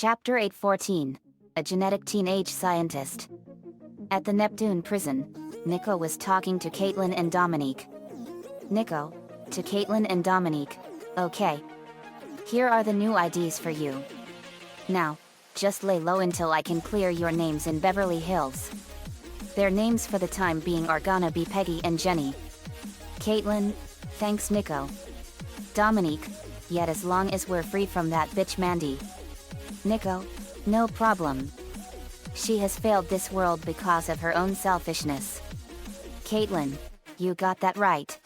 Chapter 814. A genetic teenage scientist. At the Neptune prison, Nico was talking to Caitlin and Dominique. Nico, to Caitlin and Dominique, okay. Here are the new IDs for you. Now, just lay low until I can clear your names in Beverly Hills. Their names for the time being are gonna be Peggy and Jenny. Caitlin, thanks Nico. Dominique, yet as long as we're free from that bitch Mandy. Nico, no problem. She has failed this world because of her own selfishness. Caitlin, you got that right.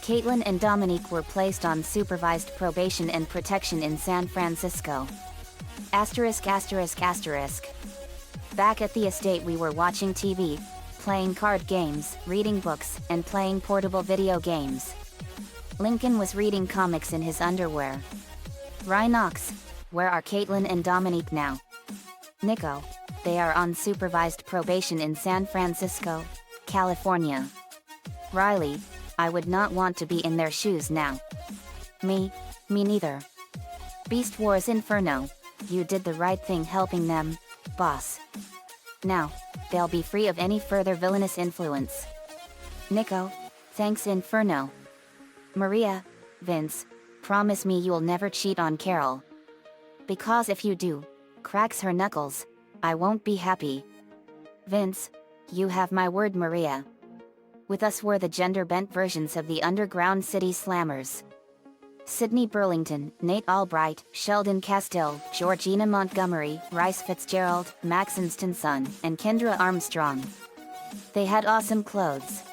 Caitlin and Dominique were placed on supervised probation and protection in San Francisco. Asterisk asterisk asterisk. Back at the estate we were watching TV, playing card games, reading books, and playing portable video games. Lincoln was reading comics in his underwear. Rhinox, where are Caitlin and Dominique now? Nico, they are on supervised probation in San Francisco, California. Riley, I would not want to be in their shoes now. Me neither. Beast Wars Inferno, you did the right thing helping them, boss. Now, they'll be free of any further villainous influence. Nico, thanks Inferno. Maria, Vince, promise me you'll never cheat on Carol. Because if you do, cracks her knuckles, I won't be happy. Vince, you have my word Maria. With us were the gender-bent versions of the underground city slammers. Sydney Burlington, Nate Albright, Sheldon Castile, Georgina Montgomery, Rice Fitzgerald, Max Instonson, and Kendra Armstrong. They had awesome clothes.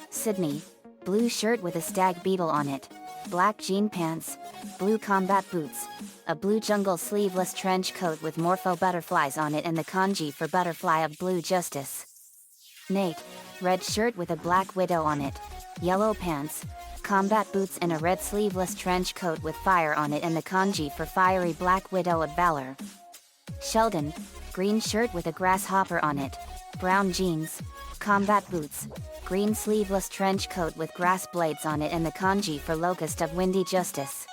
Sydney, blue shirt with a stag beetle on it, black jean pants, blue combat boots, a blue jungle sleeveless trench coat with morpho butterflies on it and the kanji for butterfly of blue justice. Nate, red shirt with a black widow on it, yellow pants, combat boots and a red sleeveless trench coat with fire on it and the kanji for fiery black widow of valor. Sheldon, green shirt with a grasshopper on it, brown jeans, combat boots, green sleeveless trench coat with grass blades on it and the kanji for locust of windy justice.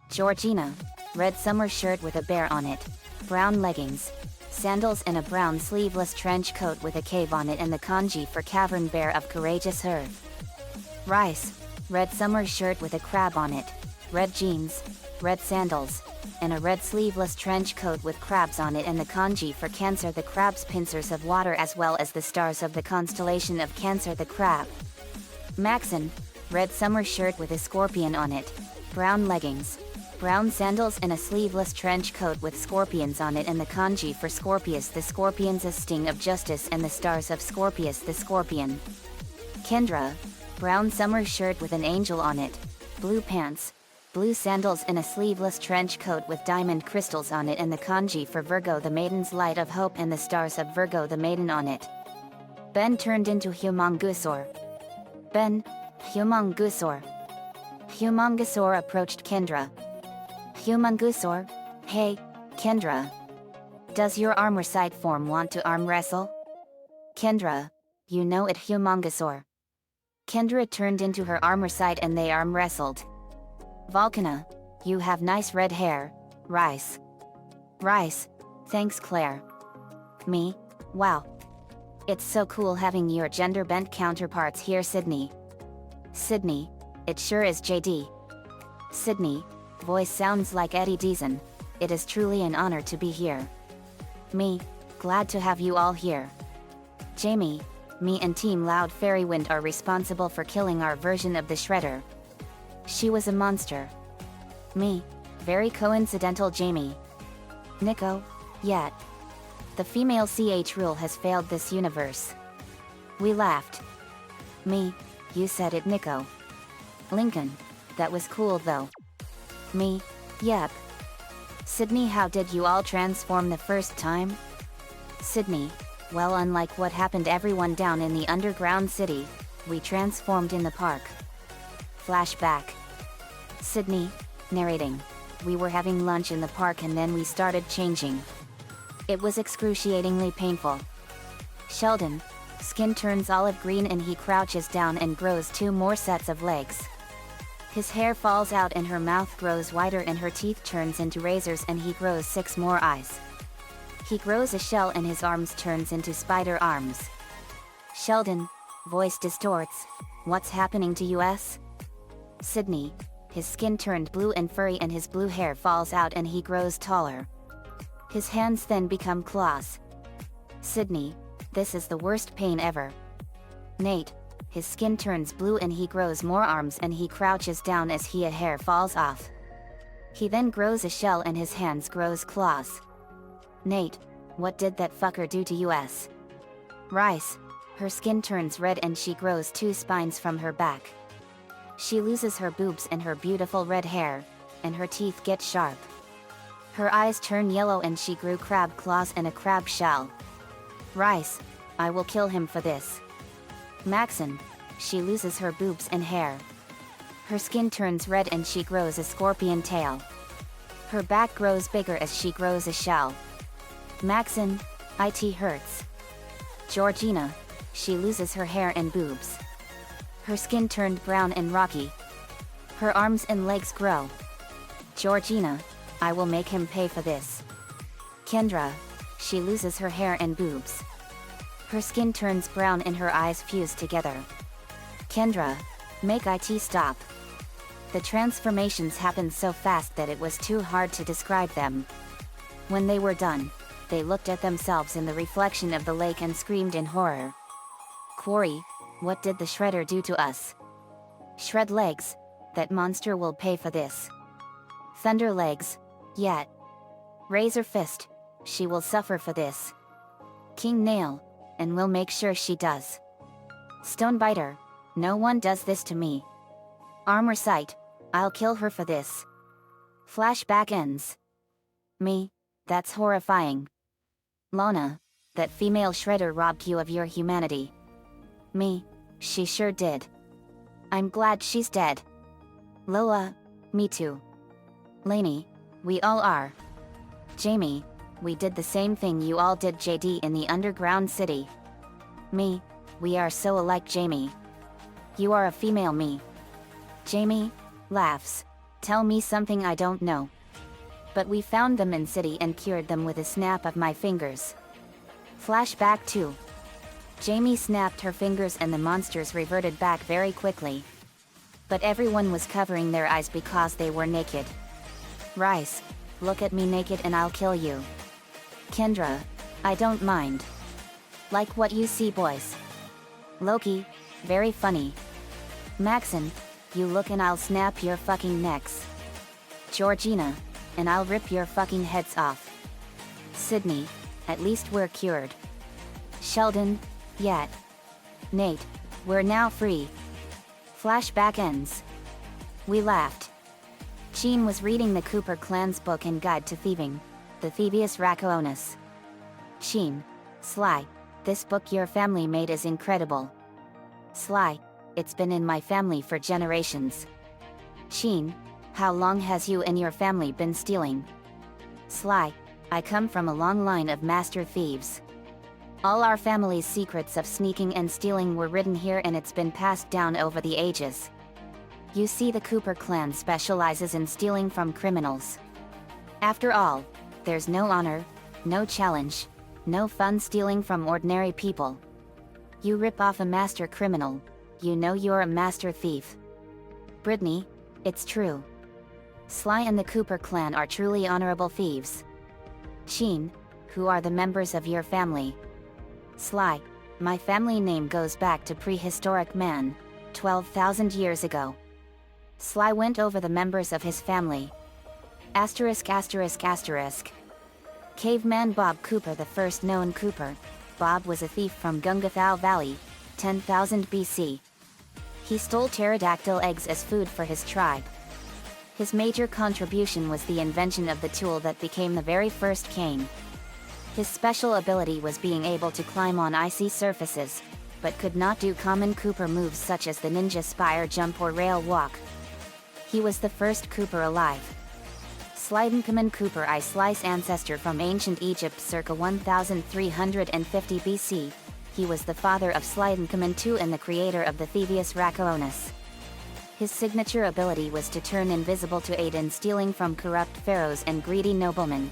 Georgina, red summer shirt with a bear on it, brown leggings, sandals and a brown sleeveless trench coat with a cave on it and the kanji for cavern bear of courageous earth. Rice, red summer shirt with a crab on it, red jeans, red sandals, and a red sleeveless trench coat with crabs on it and the kanji for Cancer the crab's pincers of water as well as the stars of the constellation of Cancer the crab. Maxon, red summer shirt with a scorpion on it, brown leggings, brown sandals and a sleeveless trench coat with scorpions on it and the kanji for Scorpius the scorpion's sting of justice and the stars of Scorpius the scorpion. Kendra, brown summer shirt with an angel on it, blue pants, blue sandals and a sleeveless trench coat with diamond crystals on it and the kanji for Virgo the maiden's light of hope and the stars of Virgo the maiden on it. Ben turned into Humongousaur. Ben, Humongousaur. Humongousaur approached Kendra. Humongousaur, hey, Kendra. Does your armor side form want to arm wrestle? Kendra, you know it Humongousaur. Kendra turned into her armor side and they arm wrestled. Volcana, you have nice red hair, Rice. Rice, thanks Claire. Me, wow. It's so cool having your gender-bent counterparts here Sydney. Sydney, it sure is JD. Sydney, voice sounds like Eddie Deason. It is truly an honor to be here. Me, glad to have you all here. Jamie, me and Team Loud Fairywind are responsible for killing our version of the Shredder. She was a monster. Me, very coincidental Jamie. Nico, yet. The female CH rule has failed this universe. We laughed. Me, you said it Nico. Lincoln, that was cool though. Me, yep. Sydney, how did you all transform the first time? Sydney, well unlike what happened everyone down in the underground city, we transformed in the park. Flashback. Sydney, narrating. We were having lunch in the park and then we started changing. It was excruciatingly painful. Sheldon, skin turns olive green and he crouches down and grows 2 more sets of legs. His hair falls out and her mouth grows wider and her teeth turns into razors and he grows 6 more eyes. He grows a shell and his arms turns into spider arms. Sheldon, voice distorts, what's happening to us? Sydney, his skin turned blue and furry and his blue hair falls out and he grows taller. His hands then become claws. Sydney, this is the worst pain ever. Nate, his skin turns blue and he grows more arms and he crouches down as a hair falls off. He then grows a shell and his hands grows claws. Nate, what did that fucker do to us? Rice, her skin turns red and she grows 2 spines from her back. She loses her boobs and her beautiful red hair, and her teeth get sharp. Her eyes turn yellow and she grew crab claws and a crab shell. Rice, I will kill him for this. Maxon, she loses her boobs and hair. Her skin turns red and she grows a scorpion tail. Her back grows bigger as she grows a shell. Maxon, it hurts. Georgina, she loses her hair and boobs. Her skin turned brown and rocky. Her arms and legs grow. Georgina, I will make him pay for this. Kendra, she loses her hair and boobs. Her skin turns brown and her eyes fuse together. Kendra, make it stop. The transformations happened so fast that it was too hard to describe them. When they were done, they looked at themselves in the reflection of the lake and screamed in horror. Quarry, what did the Shredder do to us? Shred legs, that monster will pay for this. Thunder legs, yet. Razor fist, she will suffer for this. King nail, and we'll make sure she does. Stonebiter, no one does this to me. Armor sight, I'll kill her for this. Flashback ends. Me, that's horrifying. Lana, that female Shredder robbed you of your humanity. Me, she sure did. I'm glad she's dead. Lola, me too. Lainey, we all are. Jamie, we did the same thing you all did, JD, in the underground city. Me, we are so alike, Jamie. You are a female me. Jamie, laughs. Tell me something I don't know. But we found them in city and cured them with a snap of my fingers. Flashback 2. Jamie snapped her fingers and the monsters reverted back very quickly. But everyone was covering their eyes because they were naked. Rice, look at me naked and I'll kill you. Kendra, I don't mind. Like what you see, boys. Loki, very funny. Maxon, you look and I'll snap your fucking necks. Georgina, and I'll rip your fucking heads off. Sydney, at least we're cured. Sheldon, yet. Nate, we're now free. Flashback ends. We laughed. Sheen was reading the Cooper clan's book and guide to thieving, the Thievius Racoonus. Sheen, Sly, this book your family made is incredible. Sly, it's been in my family for generations. Sheen, how long has you and your family been stealing? Sly, I come from a long line of master thieves. All our family's secrets of sneaking and stealing were written here and it's been passed down over the ages. You see, the Cooper clan specializes in stealing from criminals. After all, there's no honor, no challenge, no fun stealing from ordinary people. You rip off a master criminal, you know you're a master thief. Brittany, it's true. Sly and the Cooper clan are truly honorable thieves. Sheen, who are the members of your family? Sly, my family name goes back to prehistoric man, 12,000 years ago. Sly went over the members of his family. Asterisk asterisk asterisk. Caveman Bob Cooper, the first known Cooper. Bob was a thief from Gungathau Valley, 10,000 BC. He stole pterodactyl eggs as food for his tribe. His major contribution was the invention of the tool that became the very first cane. His special ability was being able to climb on icy surfaces, but could not do common Cooper moves such as the ninja spire jump or rail walk. He was the first Cooper alive. Slidencommon Cooper I Slice, ancestor from ancient Egypt circa 1350 BC. He was the father of Slidencommon II and the creator of the Thievius Racoonus. His signature ability was to turn invisible to aid in stealing from corrupt pharaohs and greedy noblemen.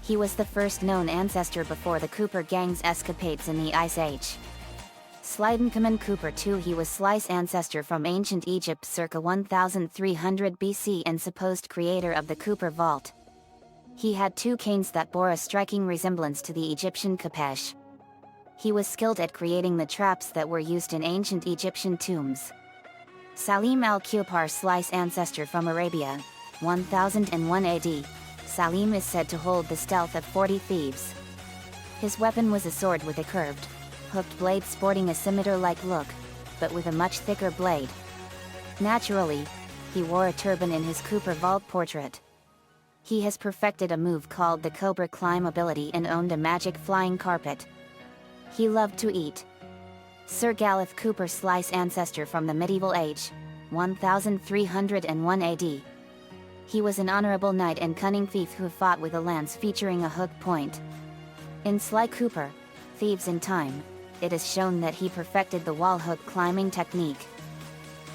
He was the first known ancestor before the Cooper gang's escapades in the Ice Age. Slidencommon Cooper II. He was Slice ancestor from ancient Egypt circa 1300 BC and supposed creator of the Cooper Vault. He had two canes that bore a striking resemblance to the Egyptian khapesh. He was skilled at creating the traps that were used in ancient Egyptian tombs. Salim al-Qupar. Slice ancestor from Arabia, 1001 AD. Salim is said to hold the stealth of 40 thieves. His weapon was a sword with a curved, hooked blade sporting a scimitar-like look, but with a much thicker blade. Naturally, he wore a turban in his Cooper Vault portrait. He has perfected a move called the Cobra Climb ability and owned a magic flying carpet. He loved to eat. Sir Gareth Cooper. Slice ancestor from the medieval age, 1301 AD. He was an honorable knight and cunning thief who fought with a lance featuring a hook point. In Sly Cooper, Thieves in Time, it is shown that he perfected the wall hook climbing technique.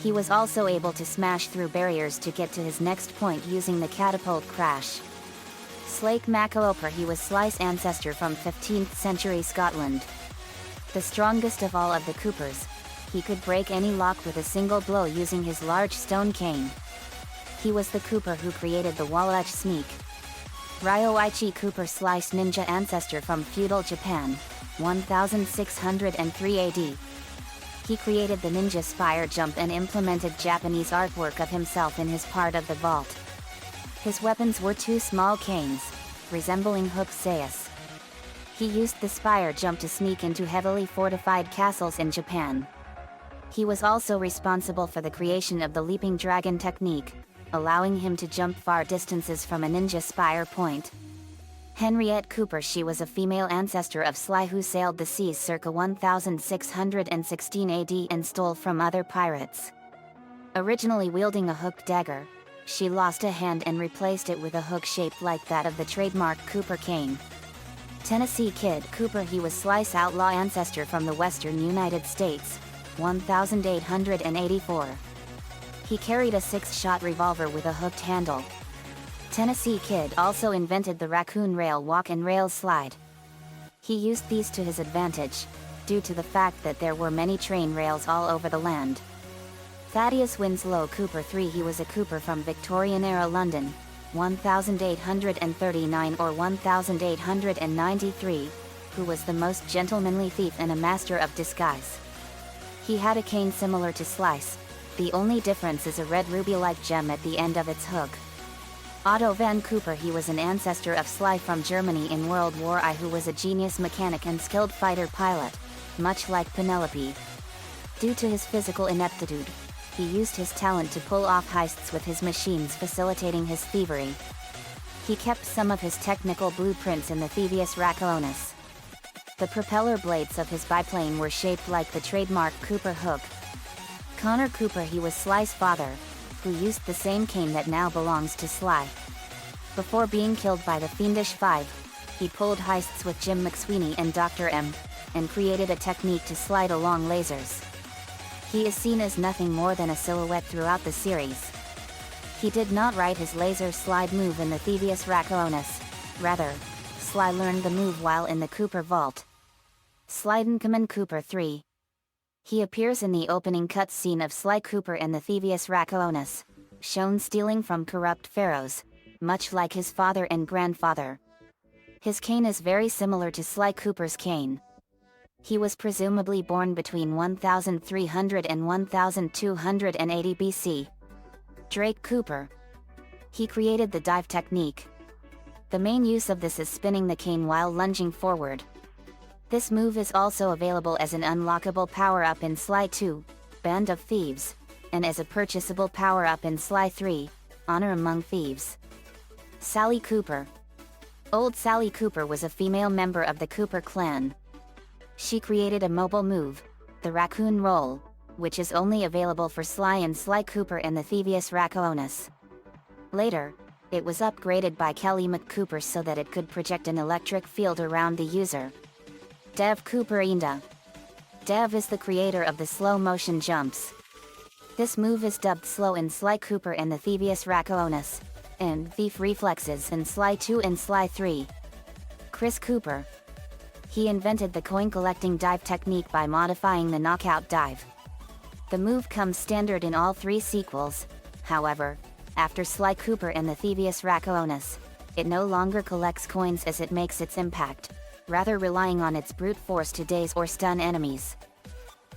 He was also able to smash through barriers to get to his next point using the catapult crash. Slake MacAloper. He was Slice ancestor from 15th century Scotland. The strongest of all of the Coopers, he could break any lock with a single blow using his large stone cane. He was the Cooper who created the wall edge sneak. Ryoichi Cooper. Slice ninja ancestor from feudal Japan, 1603 AD. He created the ninja spire jump and implemented Japanese artwork of himself in his part of the vault. His weapons were two small canes, resembling hook Zeus. He used the spire jump to sneak into heavily fortified castles in Japan. He was also responsible for the creation of the leaping dragon technique, allowing him to jump far distances from a ninja spire point. Henriette Cooper. She was a female ancestor of Sly who sailed the seas circa 1616 AD and stole from other pirates. Originally wielding a hooked dagger, she lost a hand and replaced it with a hook shaped like that of the trademark Cooper cane. Tennessee Kid Cooper. He was Slice outlaw ancestor from the western United States, 1884. He carried a 6-shot revolver with a hooked handle. Tennessee Kid also invented the raccoon rail walk and rail slide. He used these to his advantage, due to the fact that there were many train rails all over the land. Thaddeus Winslow Cooper III. He was a Cooper from Victorian-era London, 1839 or 1893, who was the most gentlemanly thief and a master of disguise. He had a cane similar to Slice, the only difference is a red ruby-like gem at the end of its hook. Otto van Cooper. He was an ancestor of Sly from Germany in World War I who was a genius mechanic and skilled fighter pilot, much like Penelope. Due to his physical ineptitude, he used his talent to pull off heists with his machines facilitating his thievery. He kept some of his technical blueprints in the Thievius Raccoonus. The propeller blades of his biplane were shaped like the trademark Cooper hook. Connor Cooper. He was Sly's father, who used the same cane that now belongs to Sly. Before being killed by the Fiendish Five, he pulled heists with Jim McSweeney and Dr. M, and created a technique to slide along lasers. He is seen as nothing more than a silhouette throughout the series. He did not write his laser slide move in the Thievius Raccoonus, rather, Sly learned the move while in the Cooper Vault. Slidencommon Cooper III. He appears in the opening cutscene of Sly Cooper and the Thievius Raccoonus, shown stealing from corrupt pharaohs, much like his father and grandfather. His cane is very similar to Sly Cooper's cane. He was presumably born between 1300 and 1280 BC. Drake Cooper. He created the dive technique. The main use of this is spinning the cane while lunging forward. This move is also available as an unlockable power-up in Sly 2, Band of Thieves, and as a purchasable power-up in Sly 3, Honor Among Thieves. Sally Cooper. Old Sally Cooper was a female member of the Cooper clan. She created a mobile move, the Raccoon Roll, which is only available for Sly and Sly Cooper and the Thievius Raccoonus. Later, it was upgraded by Kelly McCooper so that it could project an electric field around the user. Dev Cooper Inda. Dev is the creator of the slow-motion jumps. This move is dubbed Slow in Sly Cooper and the Thievius Racoonus, and Thief Reflexes in Sly 2 and Sly 3. Chris Cooper. He invented the coin-collecting dive technique by modifying the knockout dive. The move comes standard in all 3 sequels, however, after Sly Cooper and the Thievius Racoonus, it no longer collects coins as it makes its impact, rather relying on its brute force to daze or stun enemies.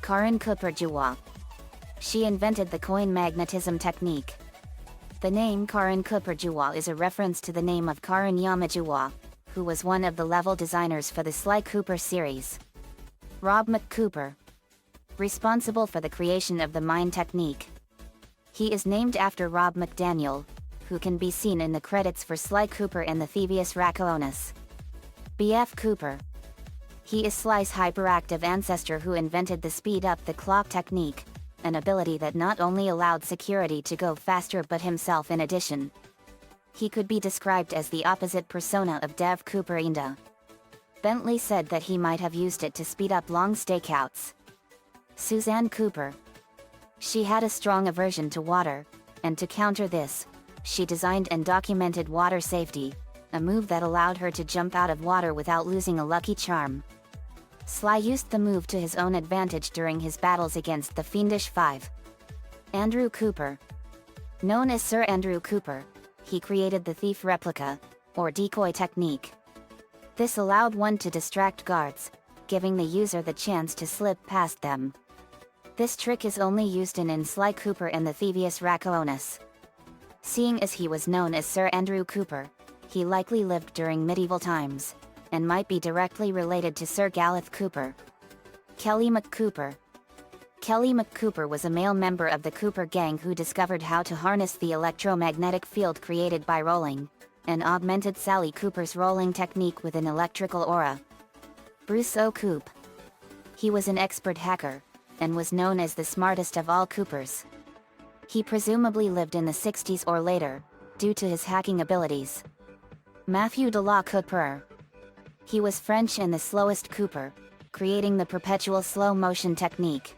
Karin Cooper Jua. She invented the coin magnetism technique. The name Karin Cooper Jua is a reference to the name of Karin Yamajua, who was one of the level designers for the Sly Cooper series. Rob McCooper. Responsible for the creation of the mine technique. He is named after Rob McDaniel, who can be seen in the credits for Sly Cooper and the Thievius Racoonus. B.F. Cooper. He is Sly's hyperactive ancestor who invented the speed up the clock technique, an ability that not only allowed security to go faster but himself in addition. He could be described as the opposite persona of Dev Cooper Inda. Bentley said that he might have used it to speed up long stakeouts. Suzanne Cooper. She had a strong aversion to water, and to counter this, she designed and documented water safety, a move that allowed her to jump out of water without losing a lucky charm. Sly used the move to his own advantage during his battles against the Fiendish Five. Andrew Cooper. Known as Sir Andrew Cooper, he created the thief replica, or decoy technique. This allowed one to distract guards, giving the user the chance to slip past them. This trick is only used in Sly Cooper and the Thievius Racoonus. Seeing as he was known as Sir Andrew Cooper, he likely lived during medieval times, and might be directly related to Sir Gareth Cooper. Kelly McCooper. Kelly McCooper was a male member of the Cooper gang who discovered how to harness the electromagnetic field created by rolling, and augmented Sally Cooper's rolling technique with an electrical aura. Bruce O'Coop. He was an expert hacker, and was known as the smartest of all Coopers. He presumably lived in the 60s or later, due to his hacking abilities. Matthew de la Cooper. He was French and the slowest Cooper, creating the perpetual slow motion technique.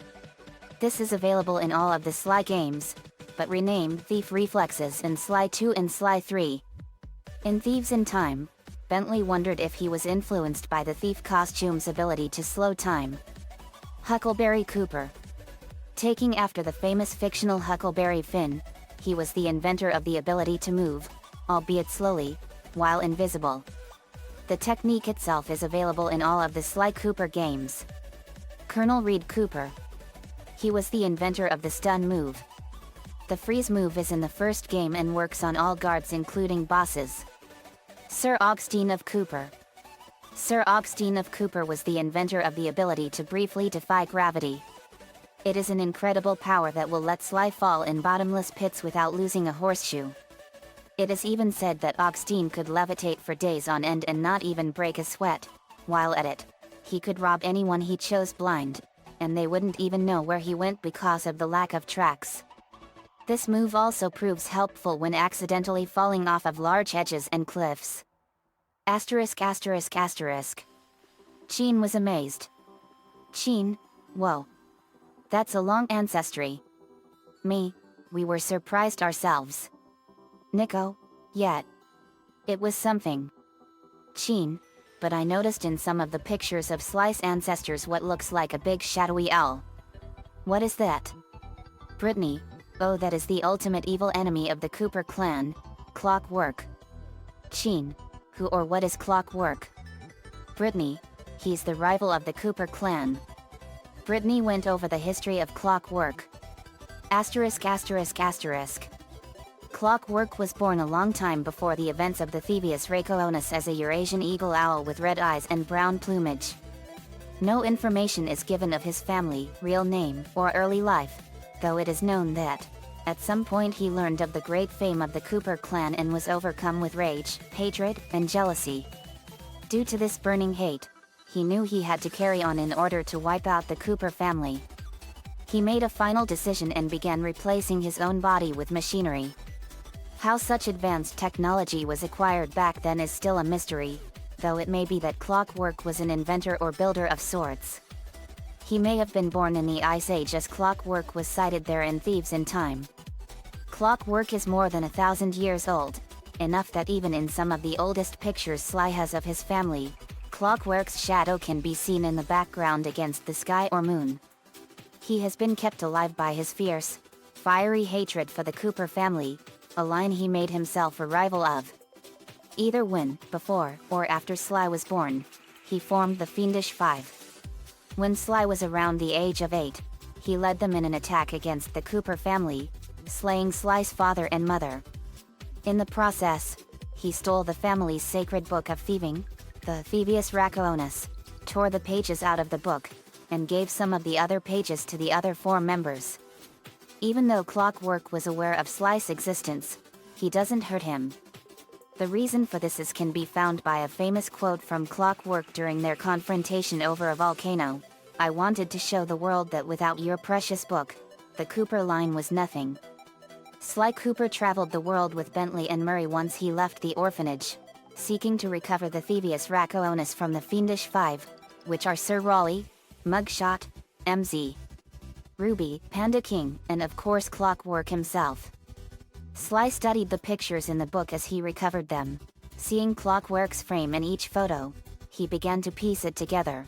This is available in all of the Sly games, but renamed Thief Reflexes in Sly 2 and Sly 3. In Thieves in Time, Bentley wondered if he was influenced by the thief costume's ability to slow time. Huckleberry Cooper. Taking after the famous fictional Huckleberry Finn, he was the inventor of the ability to move, albeit slowly, while invisible. The technique itself is available in all of the Sly Cooper games. Colonel Reed Cooper. He was the inventor of the stun move. The freeze move is in the first game and works on all guards including bosses. Sir Augustine of Cooper. Sir Augustine of Cooper was the inventor of the ability to briefly defy gravity. It is an incredible power that will let Sly fall in bottomless pits without losing a horseshoe. It is even said that Augustine could levitate for days on end and not even break a sweat. While at it, he could rob anyone he chose blind, and they wouldn't even know where he went because of the lack of tracks. This move also proves helpful when accidentally falling off of large edges and cliffs. Cheen was amazed. Cheen? Whoa. That's a long ancestry. Me? We were surprised ourselves. Nico? Yet. It was something. Cheen, but I noticed in some of the pictures of Sly's ancestors what looks like a big shadowy owl. What is that? Brittany. Oh, that is the ultimate evil enemy of the Cooper clan, Clockwork. Cheen. Who or what is Clockwork? Brittany. He's the rival of the Cooper clan. Brittany went over the history of Clockwork. Clockwork was born a long time before the events of the Thievius Racoonus as a Eurasian eagle owl with red eyes and brown plumage. No information is given of his family, real name, or early life, though it is known that, at some point he learned of the great fame of the Cooper clan and was overcome with rage, hatred, and jealousy. Due to this burning hate, he knew he had to carry on in order to wipe out the Cooper family. He made a final decision and began replacing his own body with machinery. How such advanced technology was acquired back then is still a mystery, though it may be that Clockwork was an inventor or builder of sorts. He may have been born in the Ice Age, as clockwork was cited there in Thieves in Time. Clockwork is more than 1,000 years old, enough that even in some of the oldest pictures Sly has of his family, Clockwork's shadow can be seen in the background against the sky or moon. He has been kept alive by his fierce, fiery hatred for the Cooper family, a line he made himself a rival of. Either when, before, or after Sly was born, he formed the Fiendish Five. When Sly was around the age of 8, he led them in an attack against the Cooper family, slaying Sly's father and mother. In the process, he stole the family's sacred book of thieving, the Thievius Racoonus, tore the pages out of the book, and gave some of the other pages to the other 4 members. Even though Clockwork was aware of Sly's existence, he doesn't hurt him. The reason for this can be found by a famous quote from Clockwork during their confrontation over a volcano: "I wanted to show the world that without your precious book, the Cooper line was nothing." Sly Cooper traveled the world with Bentley and Murray once he left the orphanage, seeking to recover the Thievius Racoonus from the Fiendish Five, which are Sir Raleigh, Mugshot, MZ, Ruby, Panda King, and of course Clockwork himself. Sly studied the pictures in the book as he recovered them. Seeing Clockwork's frame in each photo, he began to piece it together.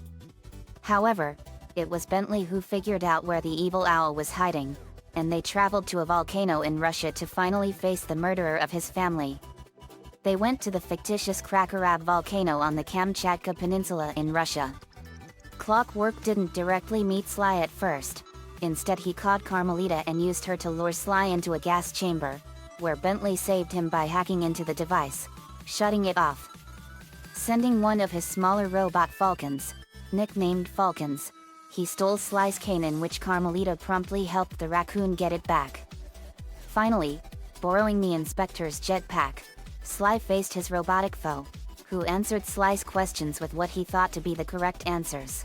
However, it was Bentley who figured out where the evil owl was hiding, and they traveled to a volcano in Russia to finally face the murderer of his family. They went to the fictitious Krakorab volcano on the Kamchatka Peninsula in Russia. Clockwork didn't directly meet Sly at first. Instead, he caught Carmelita and used her to lure Sly into a gas chamber, where Bentley saved him by hacking into the device, shutting it off. Sending one of his smaller robot falcons, nicknamed Falcons, he stole Sly's cane, in which Carmelita promptly helped the raccoon get it back. Finally, borrowing the inspector's jetpack, Sly faced his robotic foe, who answered Sly's questions with what he thought to be the correct answers.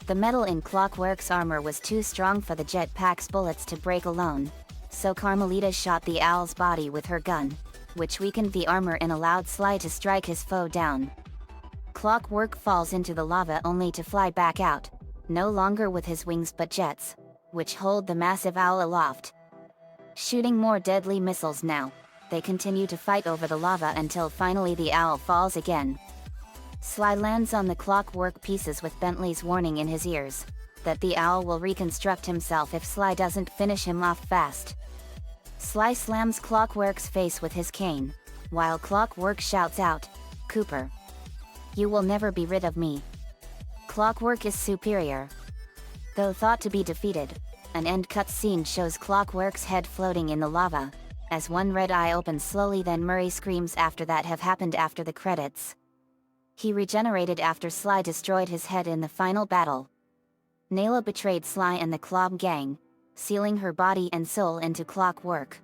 The metal in Clockwork's armor was too strong for the jetpack's bullets to break alone, so Carmelita shot the owl's body with her gun, which weakened the armor and allowed Sly to strike his foe down. Clockwork falls into the lava only to fly back out, no longer with his wings but jets, which hold the massive owl aloft. Shooting more deadly missiles now, they continue to fight over the lava until finally the owl falls again. Sly lands on the Clockwork pieces with Bentley's warning in his ears, that the owl will reconstruct himself if Sly doesn't finish him off fast. Sly slams Clockwork's face with his cane, while Clockwork shouts out, "Cooper, you will never be rid of me. Clockwork is superior." Though thought to be defeated, an end cut scene shows Clockwork's head floating in the lava, as one red eye opens slowly, then Murray screams after that have happened after the credits. He regenerated after Sly destroyed his head in the final battle. Nayla betrayed Sly and the Clob gang, sealing her body and soul into Clockwork.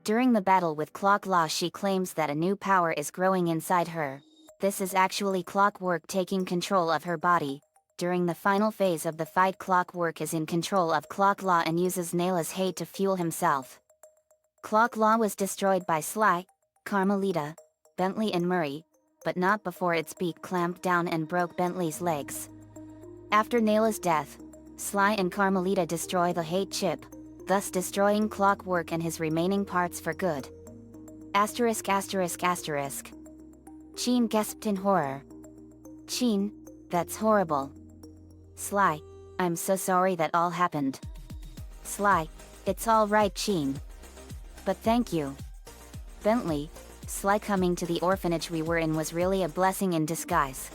During the battle with Clocklaw, she claims that a new power is growing inside her. This is actually Clockwork taking control of her body. During the final phase of the fight, Clockwork is in control of Clocklaw and uses Nayla's hate to fuel himself. Clocklaw was destroyed by Sly, Carmelita, Bentley and Murray, but not before its beak clamped down and broke Bentley's legs. After Nayla's death, Sly and Carmelita destroy the hate chip, thus destroying Clockwork and his remaining parts for good. Asterisk asterisk asterisk. Sheen gasped in horror. Sheen, that's horrible. Sly, I'm so sorry that all happened. Sly, it's all right, Sheen. But thank you. Bentley, Sly coming to the orphanage we were in was really a blessing in disguise.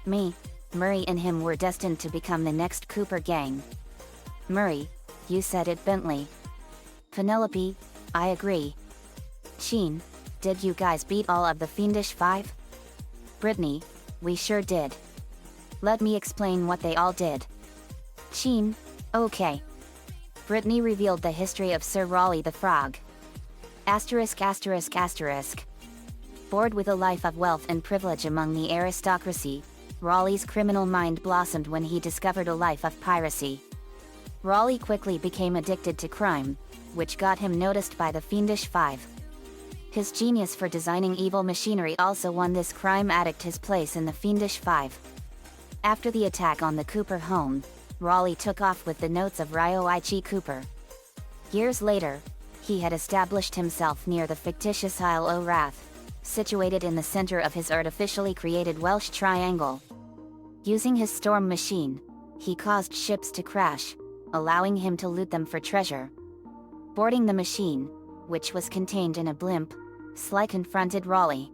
Me, Murray and him were destined to become the next Cooper gang. Murray, you said it, Bentley. Penelope, I agree. Sheen, did you guys beat all of the Fiendish Five? Brittany, we sure did. Let me explain what they all did. Sheen, okay. Brittany revealed the history of Sir Raleigh the Frog. Asterisk asterisk asterisk. Bored with a life of wealth and privilege among the aristocracy, Raleigh's criminal mind blossomed when he discovered a life of piracy. Raleigh quickly became addicted to crime, which got him noticed by the Fiendish Five. His genius for designing evil machinery also won this crime addict his place in the Fiendish Five. After the attack on the Cooper home, Raleigh took off with the notes of Ryoichi Cooper. Years later, he had established himself near the fictitious Isle o' Wrath, situated in the center of his artificially created Welsh triangle. Using his storm machine, he caused ships to crash, allowing him to loot them for treasure. Boarding the machine, which was contained in a blimp, Sly confronted Raleigh.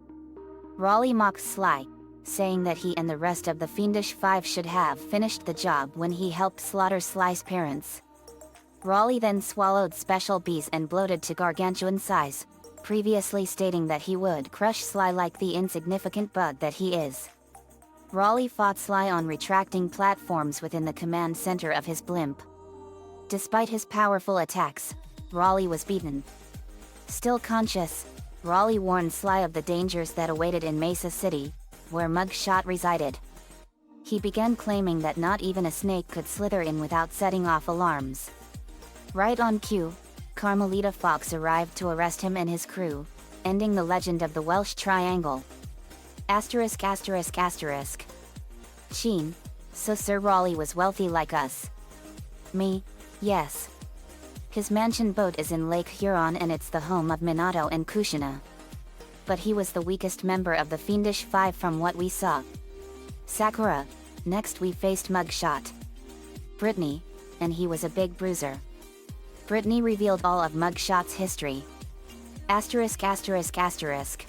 Raleigh mocked Sly, saying that he and the rest of the Fiendish Five should have finished the job when he helped slaughter Sly's parents. Raleigh then swallowed special bees and bloated to gargantuan size, previously stating that he would crush Sly like the insignificant bug that he is. Raleigh fought Sly on retracting platforms within the command center of his blimp. Despite his powerful attacks, Raleigh was beaten. Still conscious, Raleigh warned Sly of the dangers that awaited in Mesa City, where Mugshot resided. He began claiming that not even a snake could slither in without setting off alarms. Right on cue, Carmelita Fox arrived to arrest him and his crew, ending the legend of the Welsh Triangle. Asterisk asterisk asterisk. Sheen, so Sir Raleigh was wealthy like us. Me, yes. His mansion boat is in Lake Huron and it's the home of Minato and Kushina. But he was the weakest member of the Fiendish Five from what we saw. Sakura, next we faced Mugshot. Brittany, and he was a big bruiser. Brittany revealed all of Mugshot's history. Asterisk asterisk asterisk.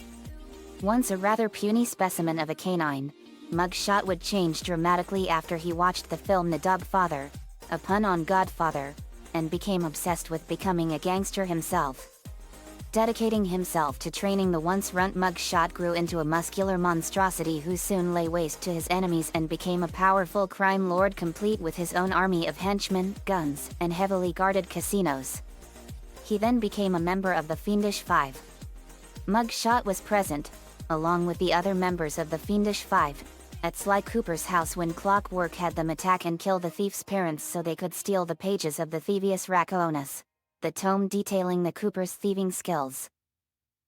Once a rather puny specimen of a canine, Mugshot would change dramatically after he watched the film The Dogfather, a pun on Godfather, and became obsessed with becoming a gangster himself. Dedicating himself to training the once runt Mugshot grew into a muscular monstrosity who soon lay waste to his enemies and became a powerful crime lord complete with his own army of henchmen, guns, and heavily guarded casinos. He then became a member of the Fiendish Five. Mugshot was present, along with the other members of the Fiendish Five, at Sly Cooper's house when Clockwork had them attack and kill the thief's parents so they could steal the pages of the Thievius Racoonus, the tome detailing the Cooper's thieving skills.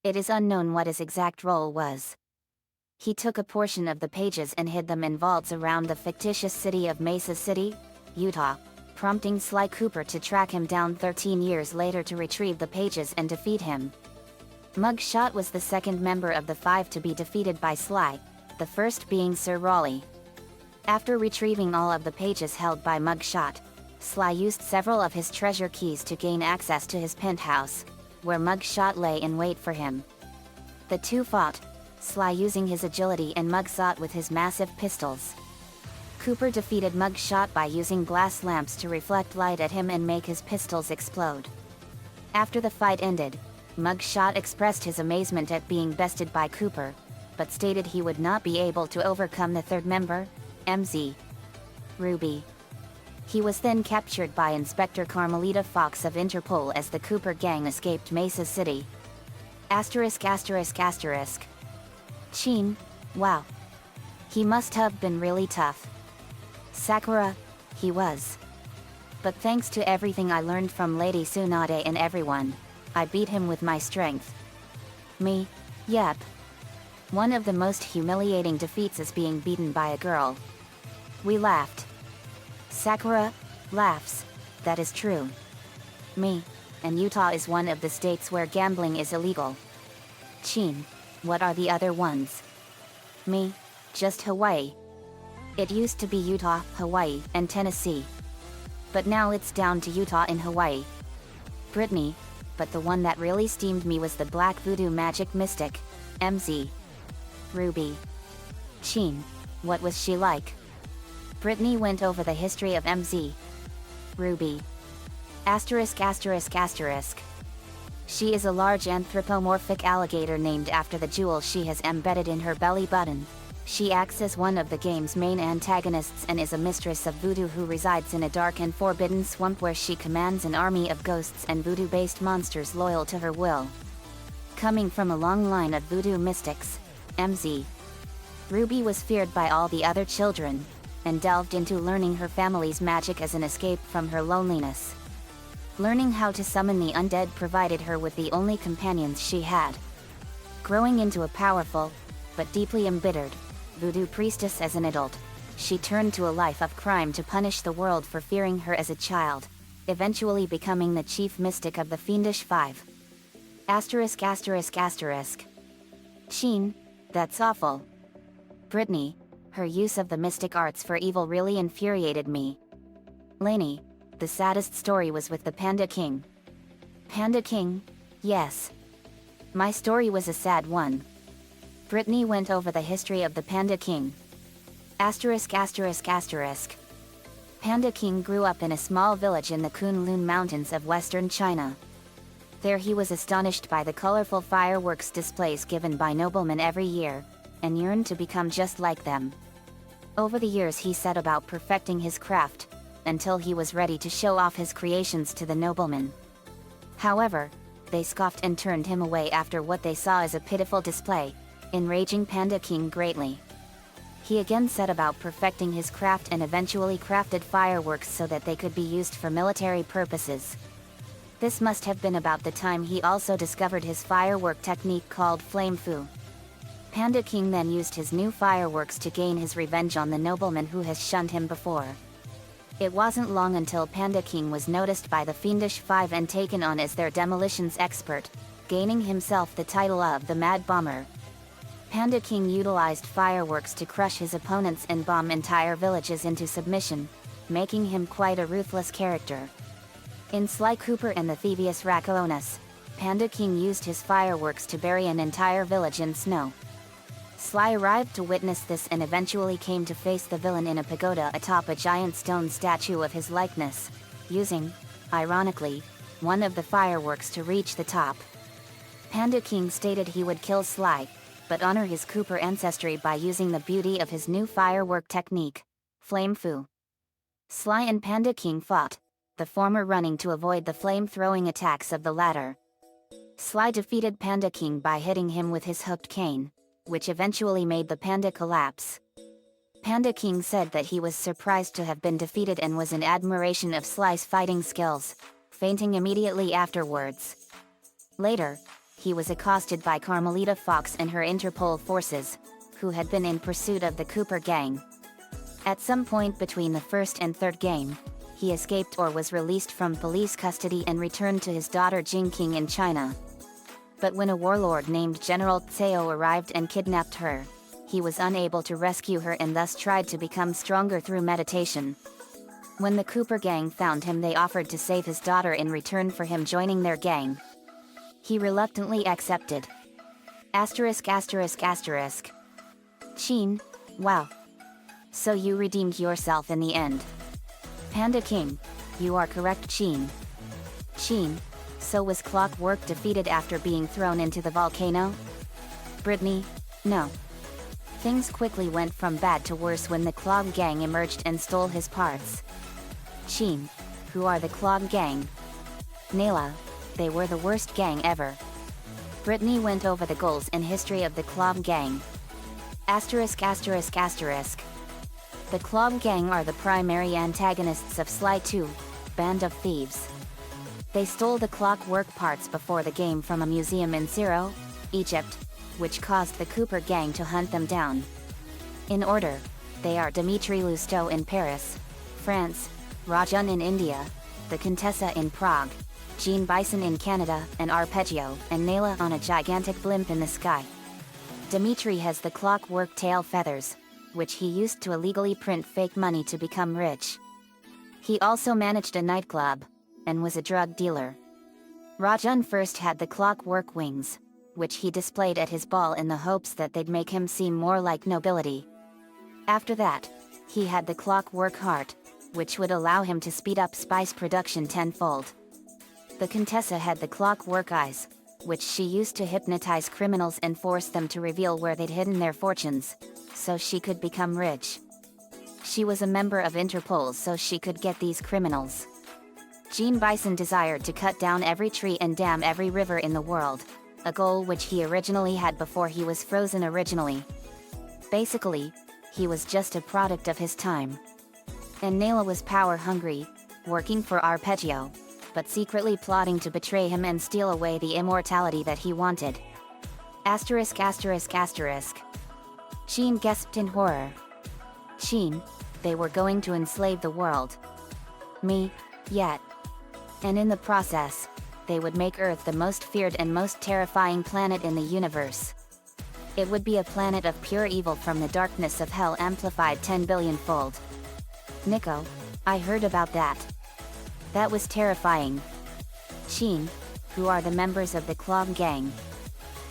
It is unknown what his exact role was. He took a portion of the pages and hid them in vaults around the fictitious city of Mesa City, Utah, prompting Sly Cooper to track him down 13 years later to retrieve the pages and defeat him. Mugshot was the second member of the Five to be defeated by Sly, the first being Sir Raleigh. After retrieving all of the pages held by Mugshot, Sly used several of his treasure keys to gain access to his penthouse, where Mugshot lay in wait for him. The two fought, Sly using his agility and Mugshot with his massive pistols. Cooper defeated Mugshot by using glass lamps to reflect light at him and make his pistols explode. After the fight ended, Mugshot expressed his amazement at being bested by Cooper, but stated he would not be able to overcome the third member, MZ. Ruby. He was then captured by Inspector Carmelita Fox of Interpol as the Cooper gang escaped Mesa City. Asterisk asterisk asterisk. Sheen, wow. He must have been really tough. Sakura, he was. But thanks to everything I learned from Lady Tsunade and everyone, I beat him with my strength. Me, yep. One of the most humiliating defeats is being beaten by a girl. We laughed. Sakura laughs, that is true. Me, and Utah is one of the states where gambling is illegal. Sheen, what are the other ones? Me, just Hawaii. It used to be Utah, Hawaii, and Tennessee. But now it's down to Utah and Hawaii. Brittany, but the one that really steamed me was the Black Voodoo Magic Mystic, MZ. Ruby. Sheen, what was she like? Brittany went over the history of MZ. Ruby. Asterisk asterisk asterisk. She is a large anthropomorphic alligator named after the jewel she has embedded in her belly button. She acts as one of the game's main antagonists and is a mistress of voodoo who resides in a dark and forbidden swamp where she commands an army of ghosts and voodoo-based monsters loyal to her will. Coming from a long line of voodoo mystics, MZ. Ruby was feared by all the other children, and delved into learning her family's magic as an escape from her loneliness. Learning how to summon the undead provided her with the only companions she had. Growing into a powerful, but deeply embittered, voodoo priestess as an adult, she turned to a life of crime to punish the world for fearing her as a child, eventually becoming the chief mystic of the Fiendish Five. Asterisk asterisk asterisk. Sheen, that's awful. Brittany, her use of the mystic arts for evil really infuriated me. Lainey, the saddest story was with the Panda King. Panda King? Yes. My story was a sad one. Brittany went over the history of the Panda King. Asterisk asterisk asterisk. Panda King grew up in a small village in the Kunlun Mountains of western China. There he was astonished by the colorful fireworks displays given by noblemen every year, and yearned to become just like them. Over the years he set about perfecting his craft, until he was ready to show off his creations to the noblemen. However, they scoffed and turned him away after what they saw as a pitiful display, enraging Panda King greatly. He again set about perfecting his craft and eventually crafted fireworks so that they could be used for military purposes. This must have been about the time he also discovered his firework technique called Flame Fu. Panda King then used his new fireworks to gain his revenge on the nobleman who has shunned him before. It wasn't long until Panda King was noticed by the Fiendish Five and taken on as their demolitions expert, gaining himself the title of the Mad Bomber. Panda King utilized fireworks to crush his opponents and bomb entire villages into submission, making him quite a ruthless character. In Sly Cooper and the Thievius Raccoonus, Panda King used his fireworks to bury an entire village in snow. Sly arrived to witness this and eventually came to face the villain in a pagoda atop a giant stone statue of his likeness, using, ironically, one of the fireworks to reach the top. Panda King stated he would kill Sly, but honor his Cooper ancestry by using the beauty of his new firework technique, Flame Fu. Sly and Panda King fought, the former running to avoid the flame-throwing attacks of the latter. Sly defeated Panda King by hitting him with his hooked cane, which eventually made the panda collapse. Panda King said that he was surprised to have been defeated and was in admiration of Sly's fighting skills, fainting immediately afterwards. Later, he was accosted by Carmelita Fox and her Interpol forces, who had been in pursuit of the Cooper gang. At some point between the first and third game, he escaped or was released from police custody and returned to his daughter Jingqing in China. But when a warlord named General Tseo arrived and kidnapped her, he was unable to rescue her and thus tried to become stronger through meditation. When the Cooper gang found him, they offered to save his daughter in return for him joining their gang. He reluctantly accepted. Asterisk asterisk asterisk. Sheen, wow. So you redeemed yourself in the end. Panda King, you are correct, Sheen. Sheen, so was Clockwork defeated after being thrown into the volcano? Brittany, no. Things quickly went from bad to worse when the Clog gang emerged and stole his parts. Sheen, who are the Clog gang? Nayla, they were the worst gang ever. Brittany went over the goals and history of the Clog gang. Asterisk asterisk asterisk. The Clog gang are the primary antagonists of Sly 2, Band of Thieves. They stole the clockwork parts before the game from a museum in Cairo, Egypt, which caused the Cooper gang to hunt them down. In order, they are Dimitri Lousteau in Paris, France, Rajan in India, the Contessa in Prague, Jean Bison in Canada, and Arpeggio and Nayla on a gigantic blimp in the sky. Dimitri has the clockwork tail feathers, which he used to illegally print fake money to become rich. He also managed a nightclub, and was a drug dealer. Rajan first had the clockwork wings, which he displayed at his ball in the hopes that they'd make him seem more like nobility. After that, he had the clockwork heart, which would allow him to speed up spice production tenfold. The Contessa had the clockwork eyes, which she used to hypnotize criminals and force them to reveal where they'd hidden their fortunes, so she could become rich. She was a member of Interpol so she could get these criminals. Jean Bison desired to cut down every tree and dam every river in the world, a goal which he originally had before he was frozen originally. Basically, he was just a product of his time. And Nayla was power-hungry, working for Arpeggio, but secretly plotting to betray him and steal away the immortality that he wanted. Asterisk asterisk asterisk. Jean gasped in horror. Sheen, they were going to enslave the world. Me, yet. And in the process, they would make Earth the most feared and most terrifying planet in the universe. It would be a planet of pure evil from the darkness of hell amplified 10 billion-fold. Nico, I heard about that. That was terrifying. Sheen, who are the members of the Clog Gang?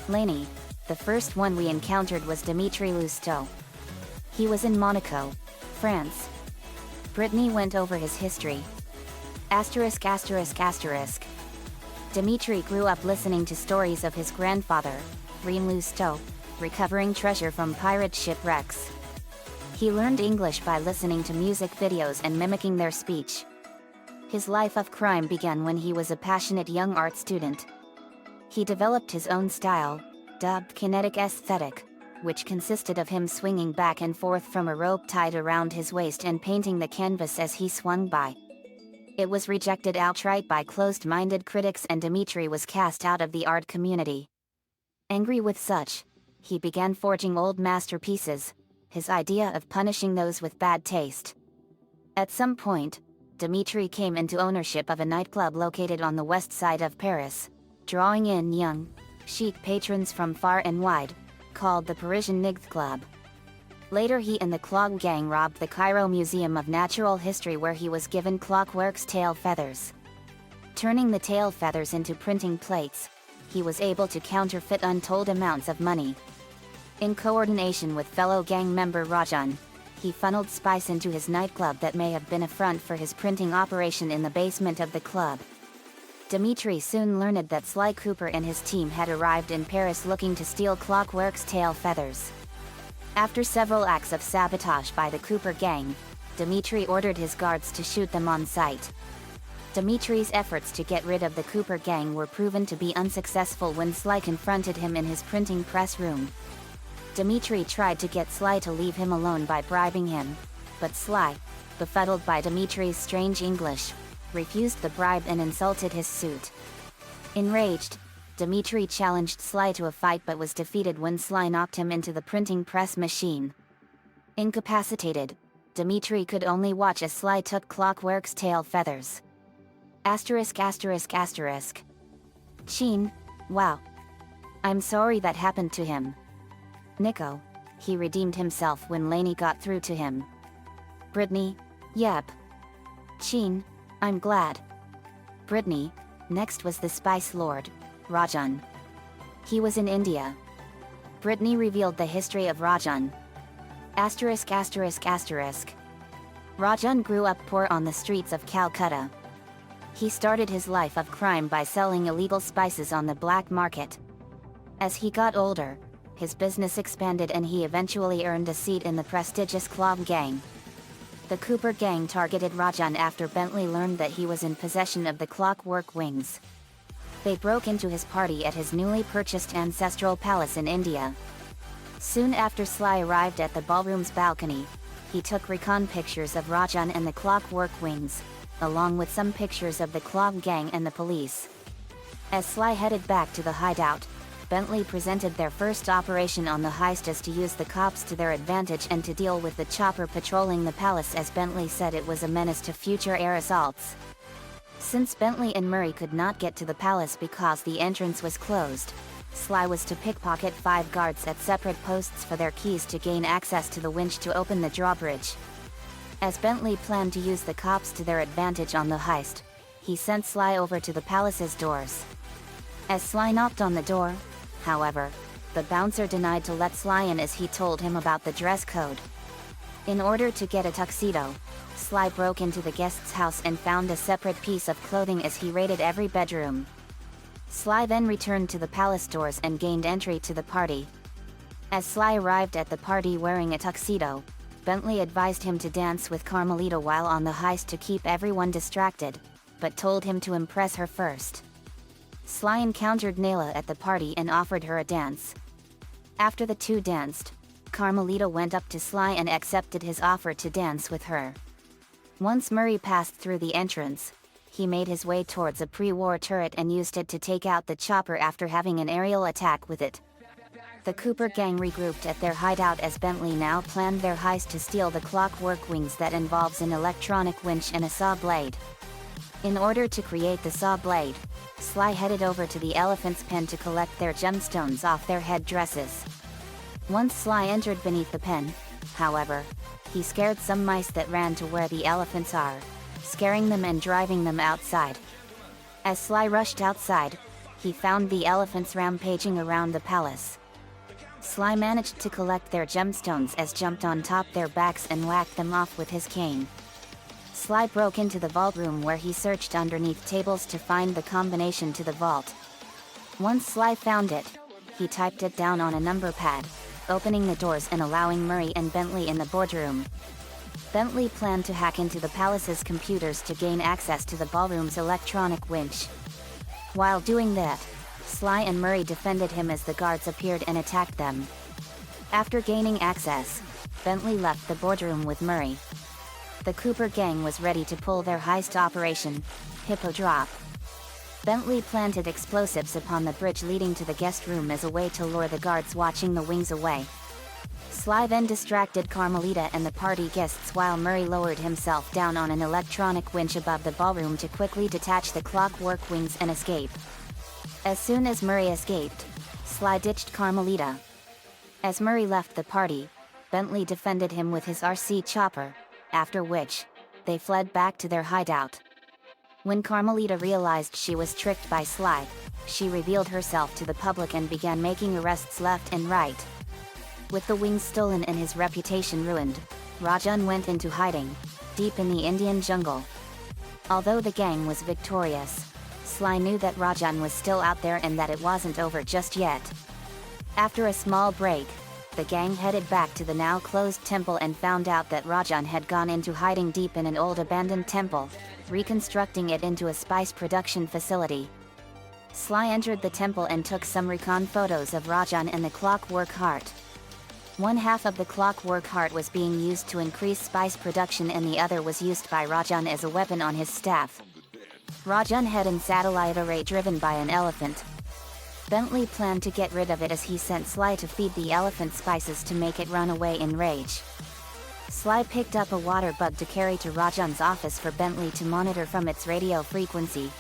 Lainey, the first one we encountered was Dimitri Lousteau. He was in Monaco, France. Brittany went over his history. Asterisk asterisk asterisk. Dimitri grew up listening to stories of his grandfather, Reem Lousteau, recovering treasure from pirate shipwrecks. He learned English by listening to music videos and mimicking their speech. His life of crime began when he was a passionate young art student. He developed his own style, dubbed kinetic aesthetic, which consisted of him swinging back and forth from a rope tied around his waist and painting the canvas as he swung by. It was rejected outright by closed-minded critics and Dimitri was cast out of the art community. Angry with such, he began forging old masterpieces, his idea of punishing those with bad taste. At some point, Dimitri came into ownership of a nightclub located on the west side of Paris, drawing in young, chic patrons from far and wide, called the Parisian Nigth Club. Later he and the Clog Gang robbed the Cairo Museum of Natural History where he was given Clockwork's tail feathers. Turning the tail feathers into printing plates, he was able to counterfeit untold amounts of money. In coordination with fellow gang member Rajan, he funneled spice into his nightclub that may have been a front for his printing operation in the basement of the club. Dimitri soon learned that Sly Cooper and his team had arrived in Paris looking to steal Clockwork's tail feathers. After several acts of sabotage by the Cooper gang, Dimitri ordered his guards to shoot them on sight. Dimitri's efforts to get rid of the Cooper gang were proven to be unsuccessful when Sly confronted him in his printing press room. Dimitri tried to get Sly to leave him alone by bribing him, but Sly, befuddled by Dimitri's strange English, refused the bribe and insulted his suit. Enraged, Dimitri challenged Sly to a fight but was defeated when Sly knocked him into the printing press machine. Incapacitated, Dimitri could only watch as Sly took Clockwork's tail feathers. Asterisk asterisk asterisk. Sheen, wow. I'm sorry that happened to him. Nico, he redeemed himself when Lainey got through to him. Brittany, yep. Sheen, I'm glad. Brittany, next was the Spice Lord, Rajan. He was in India. Brittany revealed the history of Rajan. Asterisk asterisk asterisk. Rajan grew up poor on the streets of Calcutta. He started his life of crime by selling illegal spices on the black market. As he got older, his business expanded and he eventually earned a seat in the prestigious Clog Gang. The Cooper Gang targeted Rajan after Bentley learned that he was in possession of the Clockwork Wings. They broke into his party at his newly purchased ancestral palace in India. Soon after Sly arrived at the ballroom's balcony, he took recon pictures of Rajan and the Clockwork Wings, along with some pictures of the Clog Gang and the police. As Sly headed back to the hideout, Bentley presented their first operation on the heist as to use the cops to their advantage and to deal with the chopper patrolling the palace, as Bentley said it was a menace to future air assaults. Since Bentley and Murray could not get to the palace because the entrance was closed, Sly was to pickpocket 5 guards at separate posts for their keys to gain access to the winch to open the drawbridge. As Bentley planned to use the cops to their advantage on the heist, he sent Sly over to the palace's doors. As Sly knocked on the door, however, the bouncer denied to let Sly in as he told him about the dress code. In order to get a tuxedo, Sly broke into the guest's house and found a separate piece of clothing as he raided every bedroom. Sly then returned to the palace doors and gained entry to the party. As Sly arrived at the party wearing a tuxedo, Bentley advised him to dance with Carmelita while on the heist to keep everyone distracted, but told him to impress her first. Sly encountered Nayla at the party and offered her a dance. After the two danced, Carmelita went up to Sly and accepted his offer to dance with her. Once Murray passed through the entrance, he made his way towards a pre-war turret and used it to take out the chopper after having an aerial attack with it. The Cooper gang regrouped at their hideout as Bentley now planned their heist to steal the clockwork wings that involves an electronic winch and a saw blade. In order to create the saw blade, Sly headed over to the elephant's pen to collect their gemstones off their head dresses. Once Sly entered beneath the pen, however, he scared some mice that ran to where the elephants are, scaring them and driving them outside. As Sly rushed outside, he found the elephants rampaging around the palace. Sly managed to collect their gemstones as jumped on top their backs and whacked them off with his cane. Sly broke into the vault room where he searched underneath tables to find the combination to the vault. Once Sly found it, he typed it down on a number pad, opening the doors and allowing Murray and Bentley in the boardroom. Bentley planned to hack into the palace's computers to gain access to the ballroom's electronic winch. While doing that, Sly and Murray defended him as the guards appeared and attacked them. After gaining access, Bentley left the boardroom with Murray. The Cooper gang was ready to pull their heist operation, Hippo Drop. Bentley planted explosives upon the bridge leading to the guest room as a way to lure the guards watching the wings away. Sly then distracted Carmelita and the party guests while Murray lowered himself down on an electronic winch above the ballroom to quickly detach the clockwork wings and escape. As soon as Murray escaped, Sly ditched Carmelita. As Murray left the party, Bentley defended him with his RC chopper, after which, they fled back to their hideout. When Carmelita realized she was tricked by Sly, she revealed herself to the public and began making arrests left and right. With the wings stolen and his reputation ruined, Rajan went into hiding, deep in the Indian jungle. Although the gang was victorious, Sly knew that Rajan was still out there and that it wasn't over just yet. After a small break, the gang headed back to the now closed temple and found out that Rajan had gone into hiding deep in an old abandoned temple, reconstructing it into a spice production facility. Sly entered the temple and took some recon photos of Rajan and the clockwork heart. One half of the clockwork heart was being used to increase spice production and the other was used by Rajan as a weapon on his staff. Rajan had a satellite array driven by an elephant. Bentley planned to get rid of it as he sent Sly to feed the elephant spices to make it run away in rage. Sly picked up a water bug to carry to Rajan's office for Bentley to monitor from its radio frequency.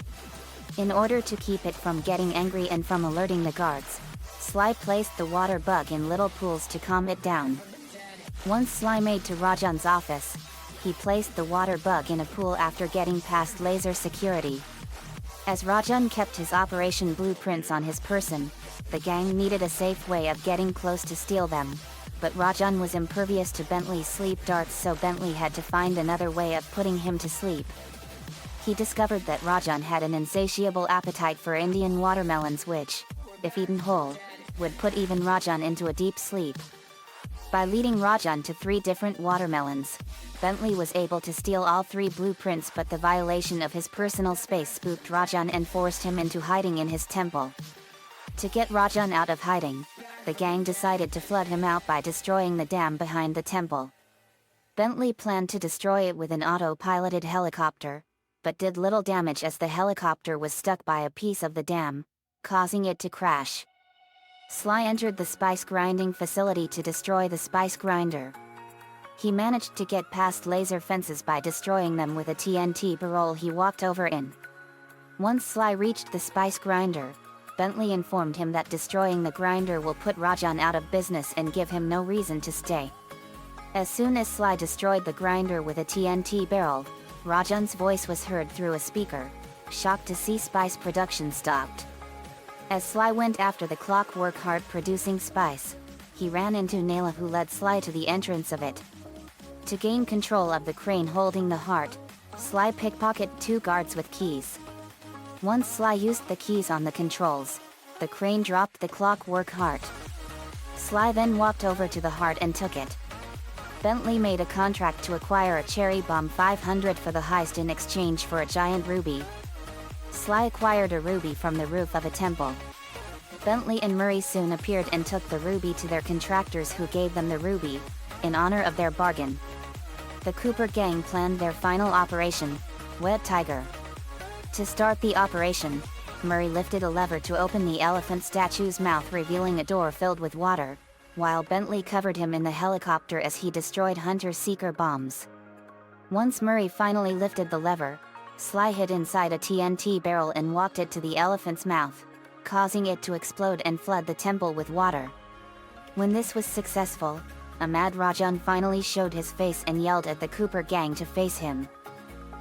In order to keep it from getting angry and from alerting the guards, Sly placed the water bug in little pools to calm it down. Once Sly made to Rajan's office, he placed the water bug in a pool after getting past laser security. As Rajan kept his operation blueprints on his person, the gang needed a safe way of getting close to steal them, but Rajan was impervious to Bentley's sleep darts, so Bentley had to find another way of putting him to sleep. He discovered that Rajan had an insatiable appetite for Indian watermelons which, if eaten whole, would put even Rajan into a deep sleep. By leading Rajan to 3 different watermelons, Bentley was able to steal all 3 blueprints, but the violation of his personal space spooked Rajan and forced him into hiding in his temple. To get Rajan out of hiding, the gang decided to flood him out by destroying the dam behind the temple. Bentley planned to destroy it with an auto-piloted helicopter, but did little damage as the helicopter was stuck by a piece of the dam, causing it to crash. Sly entered the spice grinding facility to destroy the spice grinder. He managed to get past laser fences by destroying them with a TNT barrel he walked over in. Once Sly reached the spice grinder, Bentley informed him that destroying the grinder will put Rajan out of business and give him no reason to stay. As soon as Sly destroyed the grinder with a TNT barrel, Rajan's voice was heard through a speaker, shocked to see spice production stopped. As Sly went after the clockwork heart producing spice, he ran into Nayla, who led Sly to the entrance of it. To gain control of the crane holding the heart, Sly pickpocketed 2 guards with keys. Once Sly used the keys on the controls, the crane dropped the clockwork heart. Sly then walked over to the heart and took it. Bentley made a contract to acquire a cherry bomb 500 for the heist in exchange for a giant ruby. Sly acquired a ruby from the roof of a temple. Bentley and Murray soon appeared and took the ruby to their contractors, who gave them the ruby, in honor of their bargain. The Cooper gang planned their final operation, Wet Tiger. To start the operation, Murray lifted a lever to open the elephant statue's mouth, revealing a door filled with water, while Bentley covered him in the helicopter as he destroyed hunter-seeker bombs. Once Murray finally lifted the lever, Sly hid inside a TNT barrel and walked it to the elephant's mouth, causing it to explode and flood the temple with water. When this was successful, Ahmad Rajan finally showed his face and yelled at the Cooper gang to face him.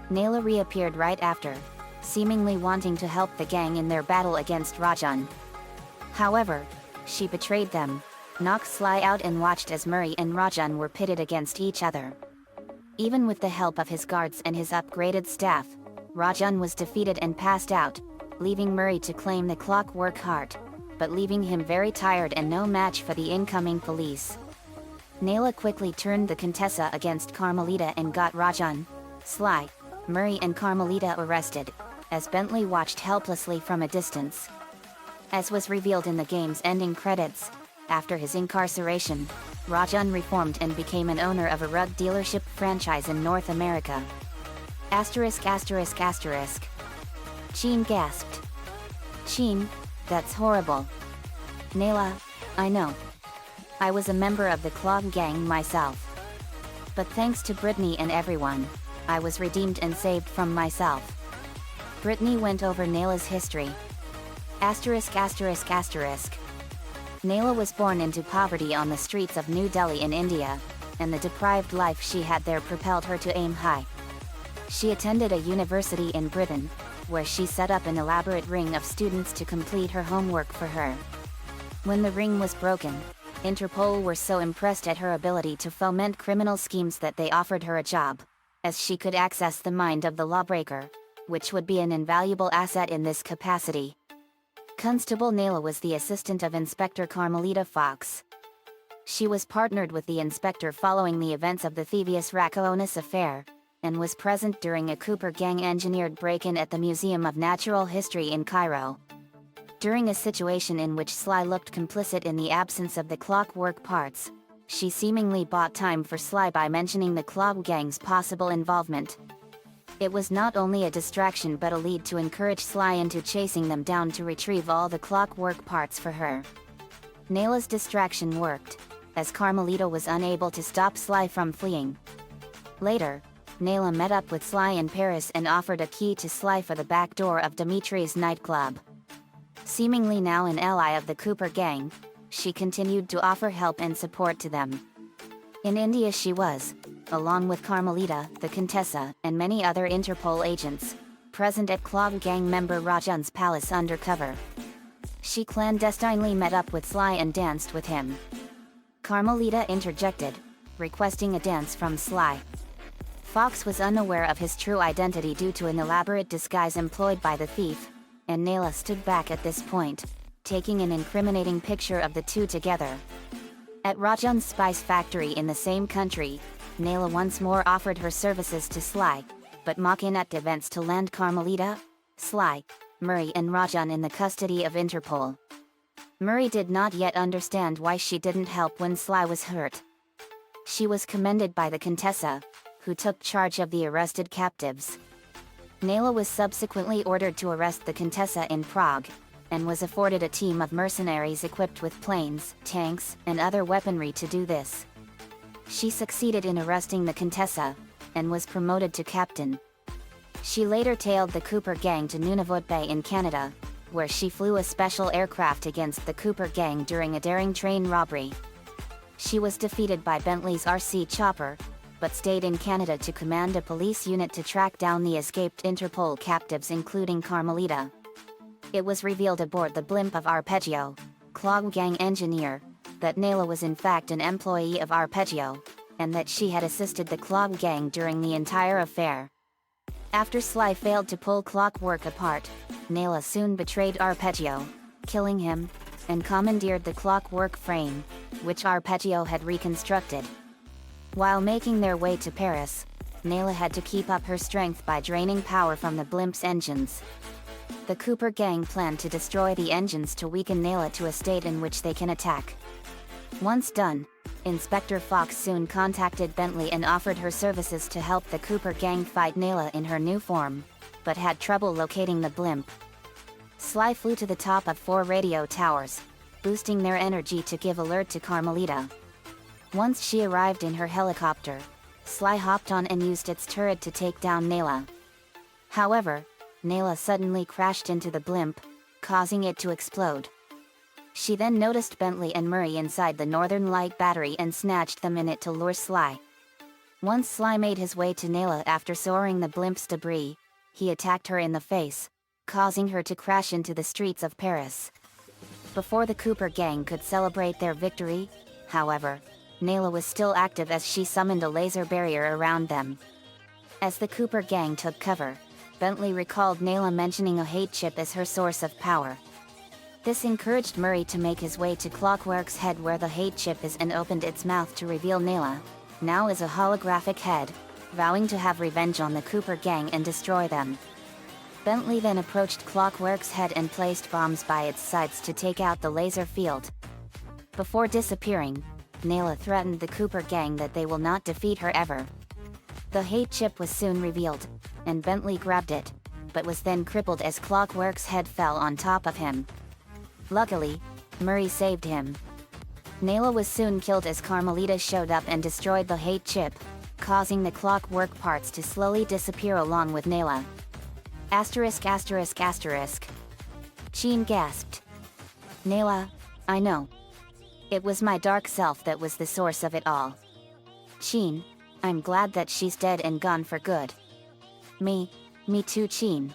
Nayla reappeared right after, seemingly wanting to help the gang in their battle against Rajan. However, she betrayed them, knocked Sly out and watched as Murray and Rajan were pitted against each other. Even with the help of his guards and his upgraded staff, Rajan was defeated and passed out, leaving Murray to claim the Clockwork Heart, but leaving him very tired and no match for the incoming police. Nayla quickly turned the Contessa against Carmelita and got Rajan, Sly, Murray and Carmelita arrested, as Bentley watched helplessly from a distance. As was revealed in the game's ending credits, after his incarceration, Rajan reformed and became an owner of a rug dealership franchise in North America. Asterisk asterisk asterisk. Sheen gasped. Sheen, that's horrible. Nayla, I know. I was a member of the Clog gang myself. But thanks to Brittany and everyone, I was redeemed and saved from myself. Brittany went over Nayla's history. Asterisk asterisk asterisk. Nayla was born into poverty on the streets of New Delhi in India, and the deprived life she had there propelled her to aim high. She attended a university in Britain, where she set up an elaborate ring of students to complete her homework for her. When the ring was broken, Interpol were so impressed at her ability to foment criminal schemes that they offered her a job, as she could access the mind of the lawbreaker, which would be an invaluable asset in this capacity. Constable Nayla was the assistant of Inspector Carmelita Fox. She was partnered with the inspector following the events of the Thievius Raccoonus affair, and was present during a Cooper gang-engineered break-in at the Museum of Natural History in Cairo. During a situation in which Sly looked complicit in the absence of the clockwork parts, she seemingly bought time for Sly by mentioning the Clog gang's possible involvement. It was not only a distraction but a lead to encourage Sly into chasing them down to retrieve all the clockwork parts for her. Nayla's distraction worked, as Carmelita was unable to stop Sly from fleeing. Later, Nayla met up with Sly in Paris and offered a key to Sly for the back door of Dimitri's nightclub. Seemingly now an ally of the Cooper gang, she continued to offer help and support to them. In India she was, along with Carmelita, the Contessa, and many other Interpol agents, present at Clog gang member Rajan's palace undercover. She clandestinely met up with Sly and danced with him. Carmelita interjected, requesting a dance from Sly. Fox was unaware of his true identity due to an elaborate disguise employed by the thief, and Nayla stood back at this point, taking an incriminating picture of the two together. At Rajan's spice factory in the same country, Nayla once more offered her services to Sly, but machined events to land Carmelita, Sly, Murray and Rajan in the custody of Interpol. Murray did not yet understand why she didn't help when Sly was hurt. She was commended by the Contessa, who took charge of the arrested captives. Nayla was subsequently ordered to arrest the Contessa in Prague, and was afforded a team of mercenaries equipped with planes, tanks, and other weaponry to do this. She succeeded in arresting the Contessa, and was promoted to captain. She later tailed the Cooper gang to Nunavut Bay in Canada, where she flew a special aircraft against the Cooper gang during a daring train robbery. She was defeated by Bentley's RC chopper, but stayed in Canada to command a police unit to track down the escaped Interpol captives including Carmelita. It was revealed aboard the blimp of Arpeggio, Clog gang engineer, that Nayla was in fact an employee of Arpeggio, and that she had assisted the Clog gang during the entire affair. After Sly failed to pull Clockwork apart, Nayla soon betrayed Arpeggio, killing him, and commandeered the Clockwork frame, which Arpeggio had reconstructed. While making their way to Paris, Nayla had to keep up her strength by draining power from the blimp's engines. The Cooper gang planned to destroy the engines to weaken Nayla to a state in which they can attack. Once done, Inspector Fox soon contacted Bentley and offered her services to help the Cooper gang fight Nayla in her new form, but had trouble locating the blimp. Sly flew to the top of 4 radio towers, boosting their energy to give alert to Carmelita. Once she arrived in her helicopter, Sly hopped on and used its turret to take down Nayla. However, Nayla suddenly crashed into the blimp, causing it to explode. She then noticed Bentley and Murray inside the Northern Light battery and snatched them in it to lure Sly. Once Sly made his way to Nayla after soaring the blimp's debris, he attacked her in the face, causing her to crash into the streets of Paris. Before the Cooper gang could celebrate their victory, however, Nayla was still active as she summoned a laser barrier around them. As the Cooper gang took cover, Bentley recalled Nayla mentioning a hate chip as her source of power. This encouraged Murray to make his way to Clockwork's head where the hate chip is and opened its mouth to reveal Nayla, now as a holographic head, vowing to have revenge on the Cooper gang and destroy them. Bentley then approached Clockwork's head and placed bombs by its sides to take out the laser field. Before disappearing, Nayla threatened the Cooper gang that they will not defeat her ever. The hate chip was soon revealed, and Bentley grabbed it, but was then crippled as Clockwork's head fell on top of him. Luckily, Murray saved him. Nayla was soon killed as Carmelita showed up and destroyed the hate chip, causing the Clockwork parts to slowly disappear along with Nayla. ******. Sheen gasped. Nayla, I know. It was my dark self that was the source of it all. Sheen, I'm glad that she's dead and gone for good. Me too, Sheen.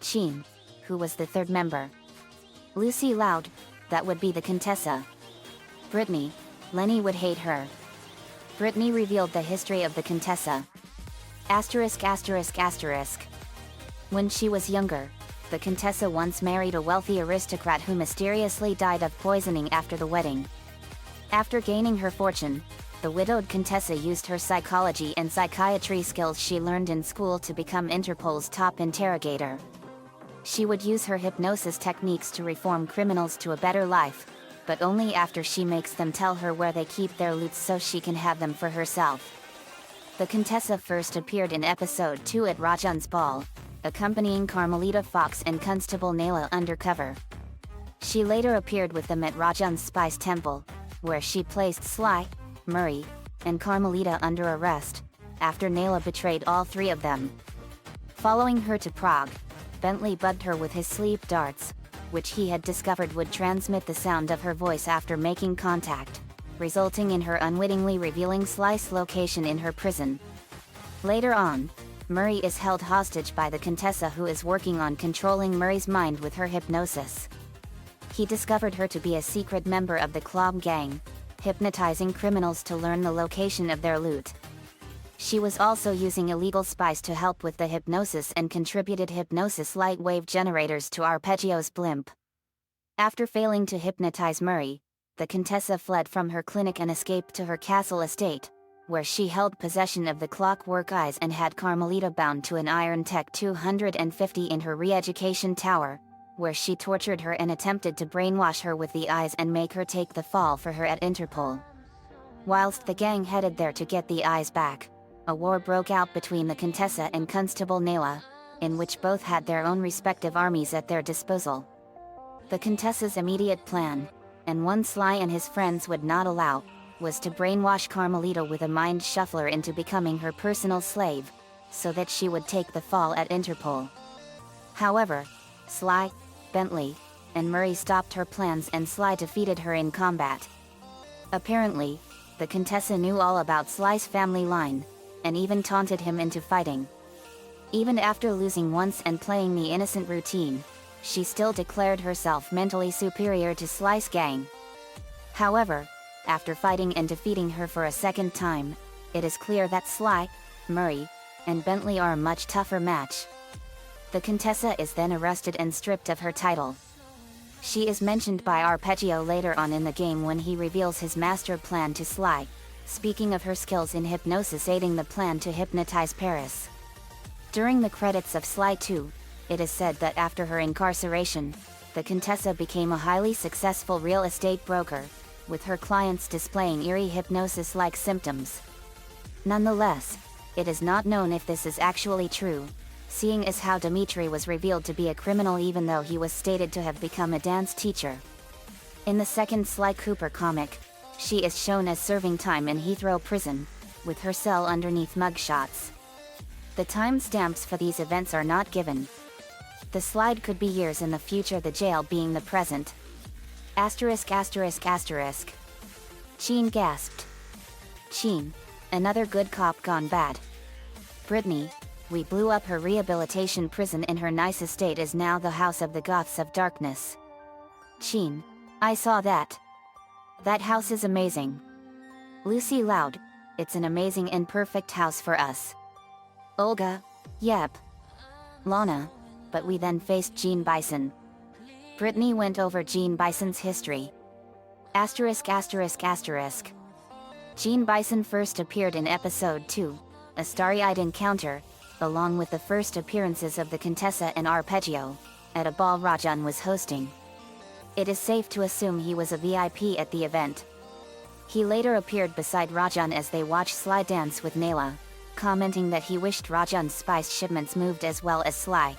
Sheen, who was the third member? Lucy Loud, that would be the Contessa. Brittany, Lenny would hate her. Brittany revealed the history of the Contessa. *****. When she was younger, the Contessa once married a wealthy aristocrat who mysteriously died of poisoning after the wedding. After gaining her fortune, the widowed Contessa used her psychology and psychiatry skills she learned in school to become Interpol's top interrogator. She would use her hypnosis techniques to reform criminals to a better life, but only after she makes them tell her where they keep their loot so she can have them for herself. The Contessa first appeared in episode 2 at Rajan's ball, accompanying Carmelita Fox and Constable Nayla undercover. She later appeared with them at Rajan's Spice Temple, where she placed Sly, Murray, and Carmelita under arrest, after Nayla betrayed all 3 of them. Following her to Prague, Bentley bugged her with his sleep darts, which he had discovered would transmit the sound of her voice after making contact, resulting in her unwittingly revealing Sly's location in her prison. Later on, Murray is held hostage by the Contessa, who is working on controlling Murray's mind with her hypnosis. He discovered her to be a secret member of the Clob gang, hypnotizing criminals to learn the location of their loot. She was also using illegal spice to help with the hypnosis and contributed hypnosis light wave generators to Arpeggio's blimp. After failing to hypnotize Murray, the Contessa fled from her clinic and escaped to her castle estate, where she held possession of the Clockwork Eyes and had Carmelita bound to an Iron Tech 250 in her re-education tower, where she tortured her and attempted to brainwash her with the eyes and make her take the fall for her at Interpol. Whilst the gang headed there to get the eyes back, a war broke out between the Contessa and Constable Nayla, in which both had their own respective armies at their disposal. The Contessa's immediate plan, and one Sly and his friends would not allow, was to brainwash Carmelita with a mind shuffler into becoming her personal slave, so that she would take the fall at Interpol. However, Sly, Bentley, and Murray stopped her plans and Sly defeated her in combat. Apparently, the Contessa knew all about Sly's family line, and even taunted him into fighting. Even after losing once and playing the innocent routine, she still declared herself mentally superior to Sly's gang. However, after fighting and defeating her for a second time, it is clear that Sly, Murray, and Bentley are a much tougher match. The Contessa is then arrested and stripped of her title. She is mentioned by Arpeggio later on in the game when he reveals his master plan to Sly, speaking of her skills in hypnosis aiding the plan to hypnotize Paris. During the credits of Sly 2, it is said that after her incarceration, the Contessa became a highly successful real estate broker, with her clients displaying eerie hypnosis-like symptoms. Nonetheless, it is not known if this is actually true, seeing as how Dimitri was revealed to be a criminal even though he was stated to have become a dance teacher. In the second Sly Cooper comic, she is shown as serving time in Heathrow prison, with her cell underneath mugshots. The timestamps for these events are not given. The slide could be years in the future, the jail being the present. Asterisk asterisk asterisk. Sheen gasped. Sheen, another good cop gone bad. Brittany, we blew up her rehabilitation prison in her nice estate is now the house of the Goths of Darkness. Sheen, I saw that. That house is amazing. Lucy Loud, it's an amazing and perfect house for us. Olga, yep. Lana, but we then faced Gene Bison. Brittany went over Gene Bison's history. Asterisk asterisk asterisk. Gene Bison first appeared in episode 2, a starry-eyed encounter, along with the first appearances of the Contessa and Arpeggio, at a ball Rajan was hosting. It is safe to assume he was a VIP at the event. He later appeared beside Rajan as they watched Sly dance with Nayla, commenting that he wished Rajan's spice shipments moved as well as Sly.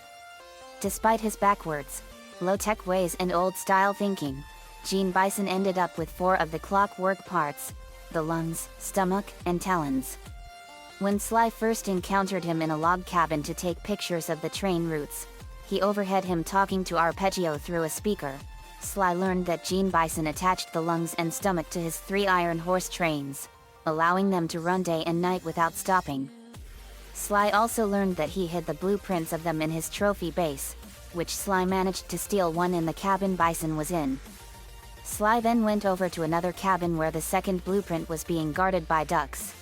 Despite his backwards, low-tech ways and old-style thinking, Gene Bison ended up with 4 of the clockwork parts, the lungs, stomach, and talons. When Sly first encountered him in a log cabin to take pictures of the train routes, he overheard him talking to Arpeggio through a speaker. Sly learned that Gene Bison attached the lungs and stomach to his 3 iron horse trains, allowing them to run day and night without stopping. Sly also learned that he hid the blueprints of them in his trophy base, which Sly managed to steal one in the cabin Bison was in. Sly then went over to another cabin where the second blueprint was being guarded by ducks.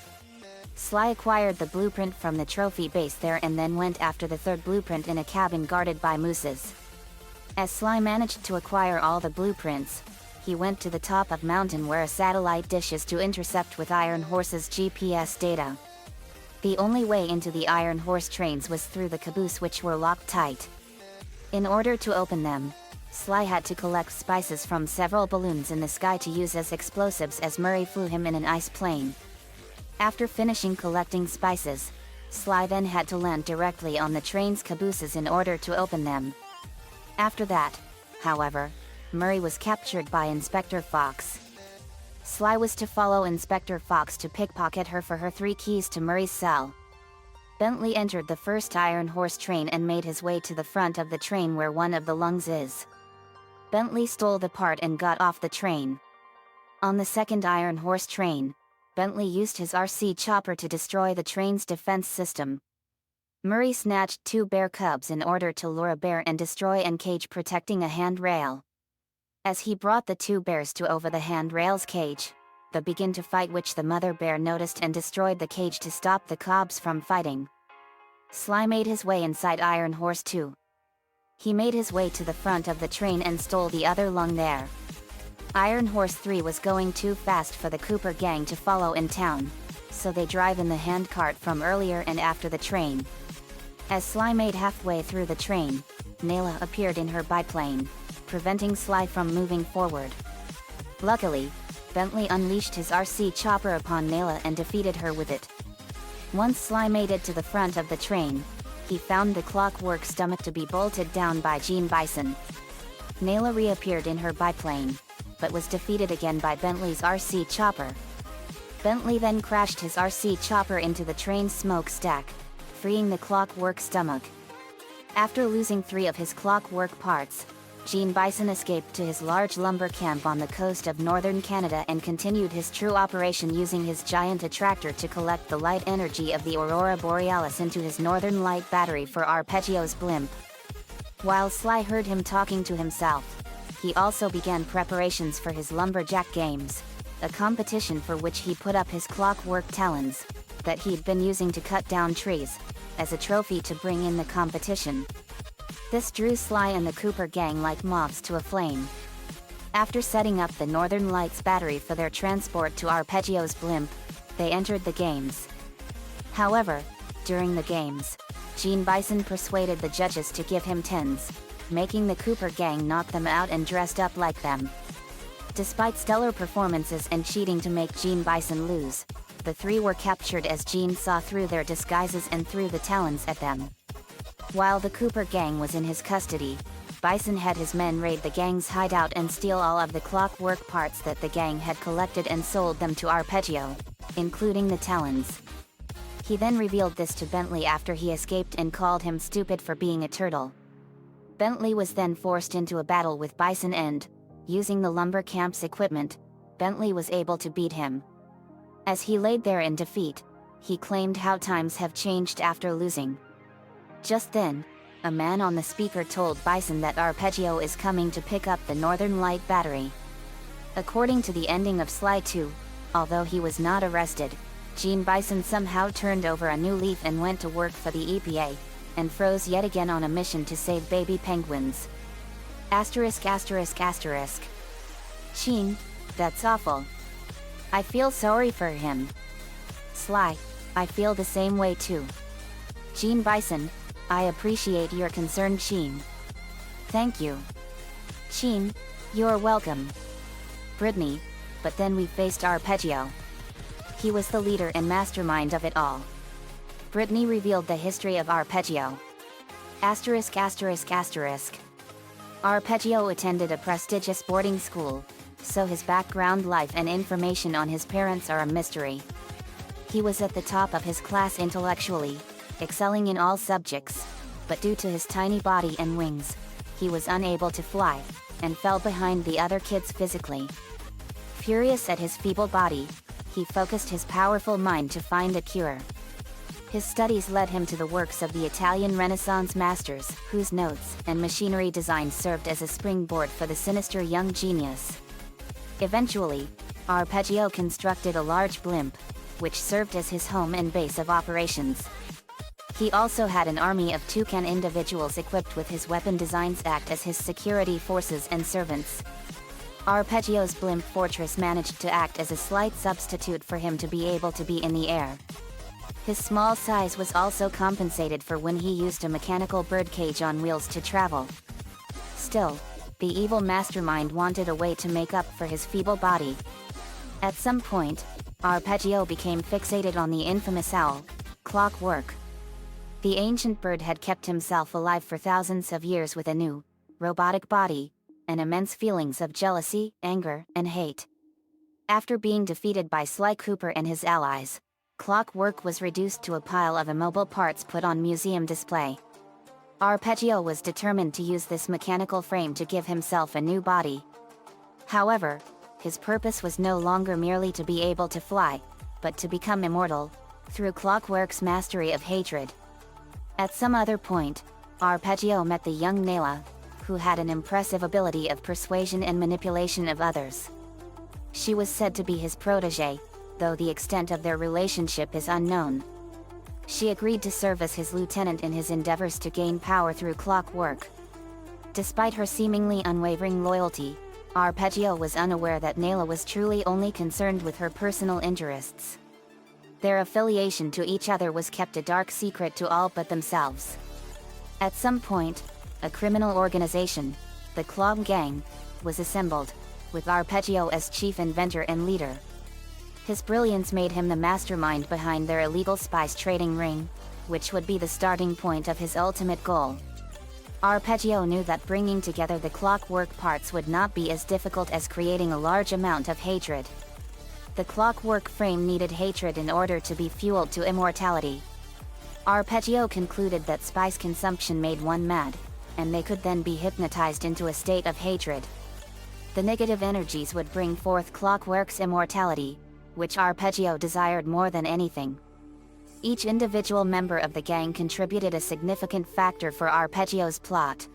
Sly acquired the blueprint from the trophy base there and then went after the third blueprint in a cabin guarded by mooses. As Sly managed to acquire all the blueprints, he went to the top of mountain where a satellite dish is to intercept with Iron Horse's GPS data. The only way into the Iron Horse trains was through the caboose, which were locked tight. In order to open them, Sly had to collect spices from several balloons in the sky to use as explosives as Murray flew him in an ice plane. After finishing collecting spices, Sly then had to land directly on the train's cabooses in order to open them. After that, however, Murray was captured by Inspector Fox. Sly was to follow Inspector Fox to pickpocket her for her 3 keys to Murray's cell. Bentley entered the first Iron Horse train and made his way to the front of the train where one of the lungs is. Bentley stole the part and got off the train. On the second Iron Horse train, Bentley used his RC chopper to destroy the train's defense system. Murray snatched 2 bear cubs in order to lure a bear and destroy and cage protecting a handrail. As he brought the 2 bears to over the handrail's cage, they began to fight, which the mother bear noticed and destroyed the cage to stop the cubs from fighting. Sly made his way inside Iron Horse 2. He made his way to the front of the train and stole the other lung there. Iron Horse 3 was going too fast for the Cooper gang to follow in town, so they drive in the handcart from earlier and after the train. As Sly made halfway through the train, Nayla appeared in her biplane, preventing Sly from moving forward. Luckily, Bentley unleashed his RC chopper upon Nayla and defeated her with it. Once Sly made it to the front of the train, he found the clockwork stomach to be bolted down by Gene Bison. Nayla reappeared in her biplane, but was defeated again by Bentley's RC chopper. Bentley then crashed his RC chopper into the train's smokestack, freeing the clockwork stomach. After losing 3 of his clockwork parts, Gene Bison escaped to his large lumber camp on the coast of northern Canada and continued his true operation using his giant attractor to collect the light energy of the Aurora Borealis into his northern light battery for Arpeggio's blimp. While Sly heard him talking to himself, he also began preparations for his Lumberjack Games, a competition for which he put up his clockwork talons, that he'd been using to cut down trees, as a trophy to bring in the competition. This drew Sly and the Cooper gang like moths to a flame. After setting up the Northern Lights battery for their transport to Arpeggio's blimp, they entered the games. However, during the games, Gene Bison persuaded the judges to give him 10s, making the Cooper gang knock them out and dressed up like them. Despite stellar performances and cheating to make Gene Bison lose, the 3 were captured as Gene saw through their disguises and threw the talons at them. While the Cooper gang was in his custody, Bison had his men raid the gang's hideout and steal all of the clockwork parts that the gang had collected and sold them to Arpeggio, including the talons. He then revealed this to Bentley after he escaped and called him stupid for being a turtle. Bentley was then forced into a battle with Bison and, using the lumber camp's equipment, Bentley was able to beat him. As he laid there in defeat, he claimed how times have changed after losing. Just then, a man on the speaker told Bison that Arpeggio is coming to pick up the Northern Light battery. According to the ending of Sly 2, although he was not arrested, Gene Bison somehow turned over a new leaf and went to work for the EPA, and froze yet again on a mission to save baby penguins. Asterisk asterisk asterisk. Gene, that's awful. I feel sorry for him. Sly, I feel the same way too. Gene Bison, I appreciate your concern, Gene. Thank you. Gene, you're welcome. Brittany, but then we faced Arpeggio. He was the leader and mastermind of it all. Brittany revealed the history of Arpeggio. Asterisk asterisk asterisk. Arpeggio attended a prestigious boarding school, so his background life and information on his parents are a mystery. He was at the top of his class intellectually, excelling in all subjects, but due to his tiny body and wings, he was unable to fly, and fell behind the other kids physically. Furious at his feeble body, he focused his powerful mind to find a cure. His studies led him to the works of the Italian Renaissance masters, whose notes and machinery design served as a springboard for the sinister young genius. Eventually, Arpeggio constructed a large blimp, which served as his home and base of operations. He also had an army of toucan individuals equipped with his weapon designs act as his security forces and servants. Arpeggio's blimp fortress managed to act as a slight substitute for him to be able to be in the air. His small size was also compensated for when he used a mechanical birdcage on wheels to travel. Still, the evil mastermind wanted a way to make up for his feeble body. At some point, Arpeggio became fixated on the infamous owl, Clockwork. The ancient bird had kept himself alive for thousands of years with a new, robotic body, and immense feelings of jealousy, anger, and hate. After being defeated by Sly Cooper and his allies, Clockwork was reduced to a pile of immobile parts put on museum display. Arpeggio was determined to use this mechanical frame to give himself a new body. However, his purpose was no longer merely to be able to fly, but to become immortal, through Clockwork's mastery of hatred. At some other point, Arpeggio met the young Nayla, who had an impressive ability of persuasion and manipulation of others. She was said to be his protégé, though the extent of their relationship is unknown. She agreed to serve as his lieutenant in his endeavors to gain power through Clockwork. Despite her seemingly unwavering loyalty, Arpeggio was unaware that Nayla was truly only concerned with her personal interests. Their affiliation to each other was kept a dark secret to all but themselves. At some point, a criminal organization, the Claw Gang, was assembled, with Arpeggio as chief inventor and leader. His brilliance made him the mastermind behind their illegal spice trading ring, which would be the starting point of his ultimate goal. Arpeggio knew that bringing together the clockwork parts would not be as difficult as creating a large amount of hatred. The clockwork frame needed hatred in order to be fueled to immortality. Arpeggio concluded that spice consumption made one mad, and they could then be hypnotized into a state of hatred. The negative energies would bring forth Clockwork's immortality, which Arpeggio desired more than anything. Each individual member of the gang contributed a significant factor for Arpeggio's plot.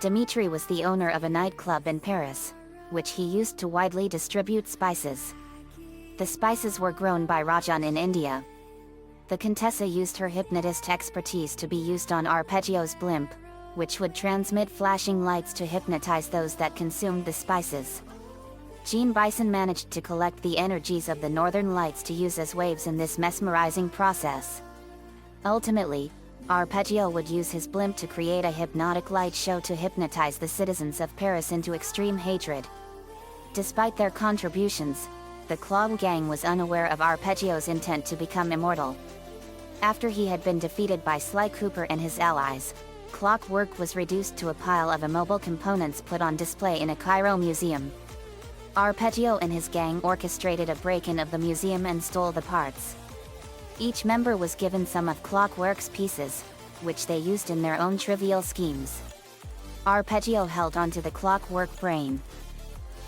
Dimitri was the owner of a nightclub in Paris, which he used to widely distribute spices. The spices were grown by Rajan in India. The Contessa used her hypnotist expertise to be used on Arpeggio's blimp, which would transmit flashing lights to hypnotize those that consumed the spices. Gene Bison managed to collect the energies of the northern lights to use as waves in this mesmerizing process. Ultimately, Arpeggio would use his blimp to create a hypnotic light show to hypnotize the citizens of Paris into extreme hatred. Despite their contributions, the Claw Gang was unaware of Arpeggio's intent to become immortal. After he had been defeated by Sly Cooper and his allies, Clockwork was reduced to a pile of immobile components put on display in a Cairo museum. Arpeggio and his gang orchestrated a break-in of the museum and stole the parts. Each member was given some of Clockwork's pieces, which they used in their own trivial schemes. Arpeggio held onto the Clockwork brain.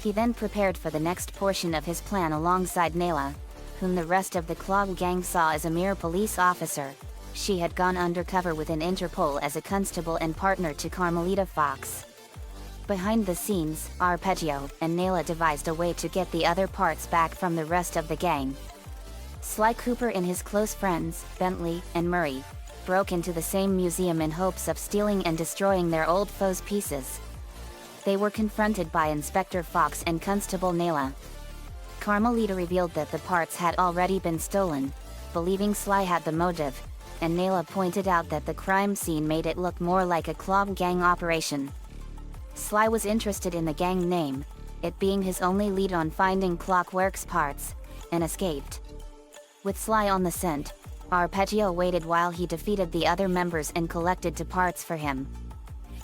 He then prepared for the next portion of his plan alongside Nayla, whom the rest of the Clog gang saw as a mere police officer. She had gone undercover within Interpol as a constable and partner to Carmelita Fox. Behind the scenes, Arpeggio and Nayla devised a way to get the other parts back from the rest of the gang. Sly Cooper and his close friends, Bentley and Murray, broke into the same museum in hopes of stealing and destroying their old foe's pieces. They were confronted by Inspector Fox and Constable Nayla. Carmelita revealed that the parts had already been stolen, believing Sly had the motive, and Nayla pointed out that the crime scene made it look more like a Clog gang operation. Sly was interested in the gang name, it being his only lead on finding Clockwork's parts, and escaped. With Sly on the scent, Arpeggio waited while he defeated the other members and collected the parts for him.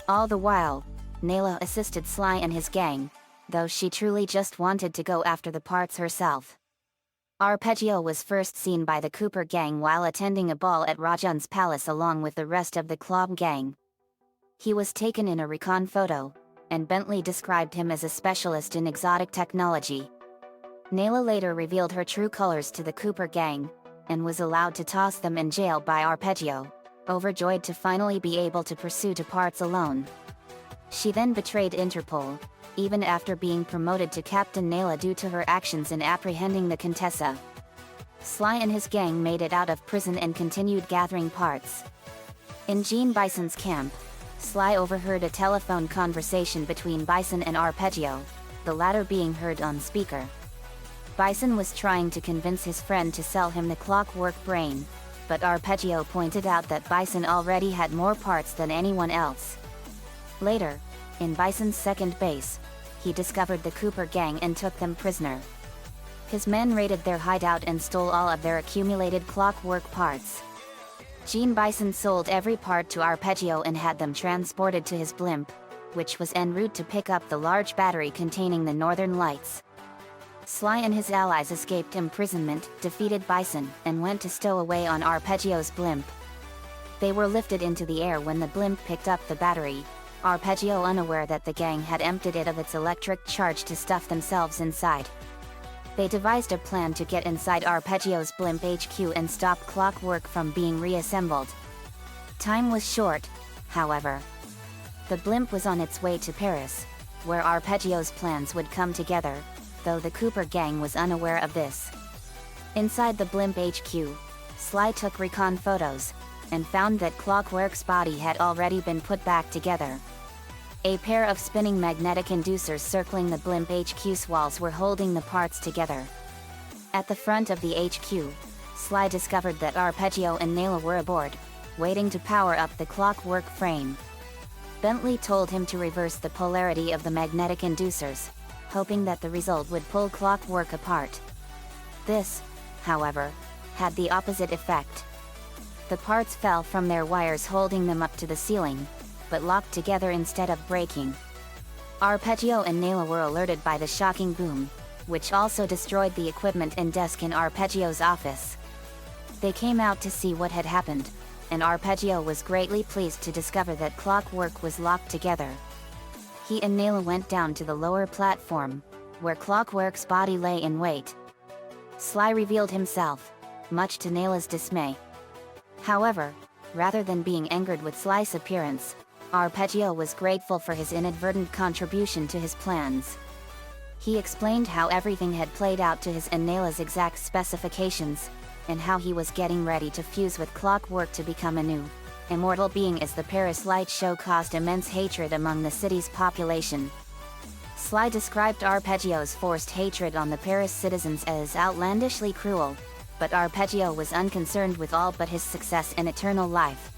All the while, Nayla assisted Sly and his gang, though she truly just wanted to go after the parts herself. Arpeggio was first seen by the Cooper gang while attending a ball at Rajan's palace along with the rest of the Clog gang. He was taken in a recon photo, and Bentley described him as a specialist in exotic technology. Nayla later revealed her true colors to the Cooper gang, and was allowed to toss them in jail by Arpeggio, overjoyed to finally be able to pursue the parts alone. She then betrayed Interpol, even after being promoted to Captain Nayla due to her actions in apprehending the Contessa. Sly and his gang made it out of prison and continued gathering parts. In Gene Bison's camp, Sly overheard a telephone conversation between Bison and Arpeggio, the latter being heard on speaker. Bison was trying to convince his friend to sell him the Clockwork brain, but Arpeggio pointed out that Bison already had more parts than anyone else. Later, in Bison's second base, he discovered the Cooper gang and took them prisoner. His men raided their hideout and stole all of their accumulated Clockwork parts. Gene Bison sold every part to Arpeggio and had them transported to his blimp, which was en route to pick up the large battery containing the Northern Lights. Sly and his allies escaped imprisonment, defeated Bison, and went to stow away on Arpeggio's blimp. They were lifted into the air when the blimp picked up the battery, Arpeggio unaware that the gang had emptied it of its electric charge to stuff themselves inside. They devised a plan to get inside Arpeggio's blimp HQ and stop Clockwork from being reassembled. Time was short, however. The blimp was on its way to Paris, where Arpeggio's plans would come together, though the Cooper gang was unaware of this. Inside the blimp HQ, Sly took recon photos, and found that Clockwork's body had already been put back together. A pair of spinning magnetic inducers circling the blimp HQ's walls were holding the parts together. At the front of the HQ, Sly discovered that Arpeggio and Nayla were aboard, waiting to power up the Clockwork frame. Bentley told him to reverse the polarity of the magnetic inducers, hoping that the result would pull Clockwork apart. This, however, had the opposite effect. The parts fell from their wires holding them up to the ceiling, but locked together instead of breaking. Arpeggio and Nayla were alerted by the shocking boom, which also destroyed the equipment and desk in Arpeggio's office. They came out to see what had happened, and Arpeggio was greatly pleased to discover that Clockwork was locked together. He and Nayla went down to the lower platform, where Clockwork's body lay in wait. Sly revealed himself, much to Nayla's dismay. However, rather than being angered with Sly's appearance, Arpeggio was grateful for his inadvertent contribution to his plans. He explained how everything had played out to his and Nayla's exact specifications, and how he was getting ready to fuse with Clockwork to become a new, immortal being as the Paris light show caused immense hatred among the city's population. Sly described Arpeggio's forced hatred on the Paris citizens as outlandishly cruel, but Arpeggio was unconcerned with all but his success and eternal life.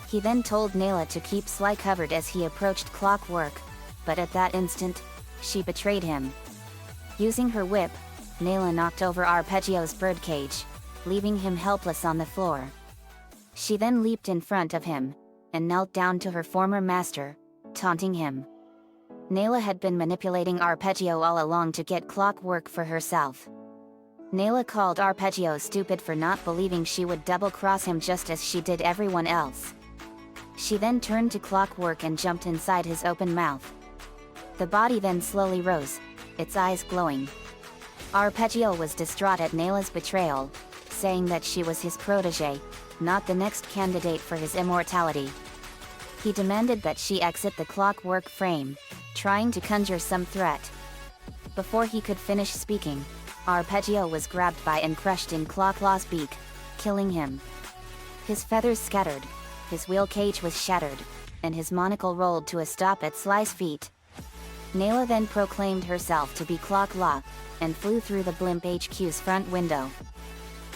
He then told Nayla to keep Sly covered as he approached Clockwork, but at that instant, she betrayed him. Using her whip, Nayla knocked over Arpeggio's birdcage, leaving him helpless on the floor. She then leaped in front of him, and knelt down to her former master, taunting him. Nayla had been manipulating Arpeggio all along to get Clockwork for herself. Nayla called Arpeggio stupid for not believing she would double-cross him just as she did everyone else. She then turned to Clockwork and jumped inside his open mouth. The body then slowly rose, its eyes glowing. Arpeggio was distraught at Nayla's betrayal, saying that she was his protégé, not the next candidate for his immortality. He demanded that she exit the Clockwork frame, trying to conjure some threat. Before he could finish speaking, Arpeggio was grabbed by and crushed in Clocklaw's beak, killing him. His feathers scattered, his wheel cage was shattered, and his monocle rolled to a stop at Sly's feet. Nayla then proclaimed herself to be Clocklaw, and flew through the Blimp HQ's front window.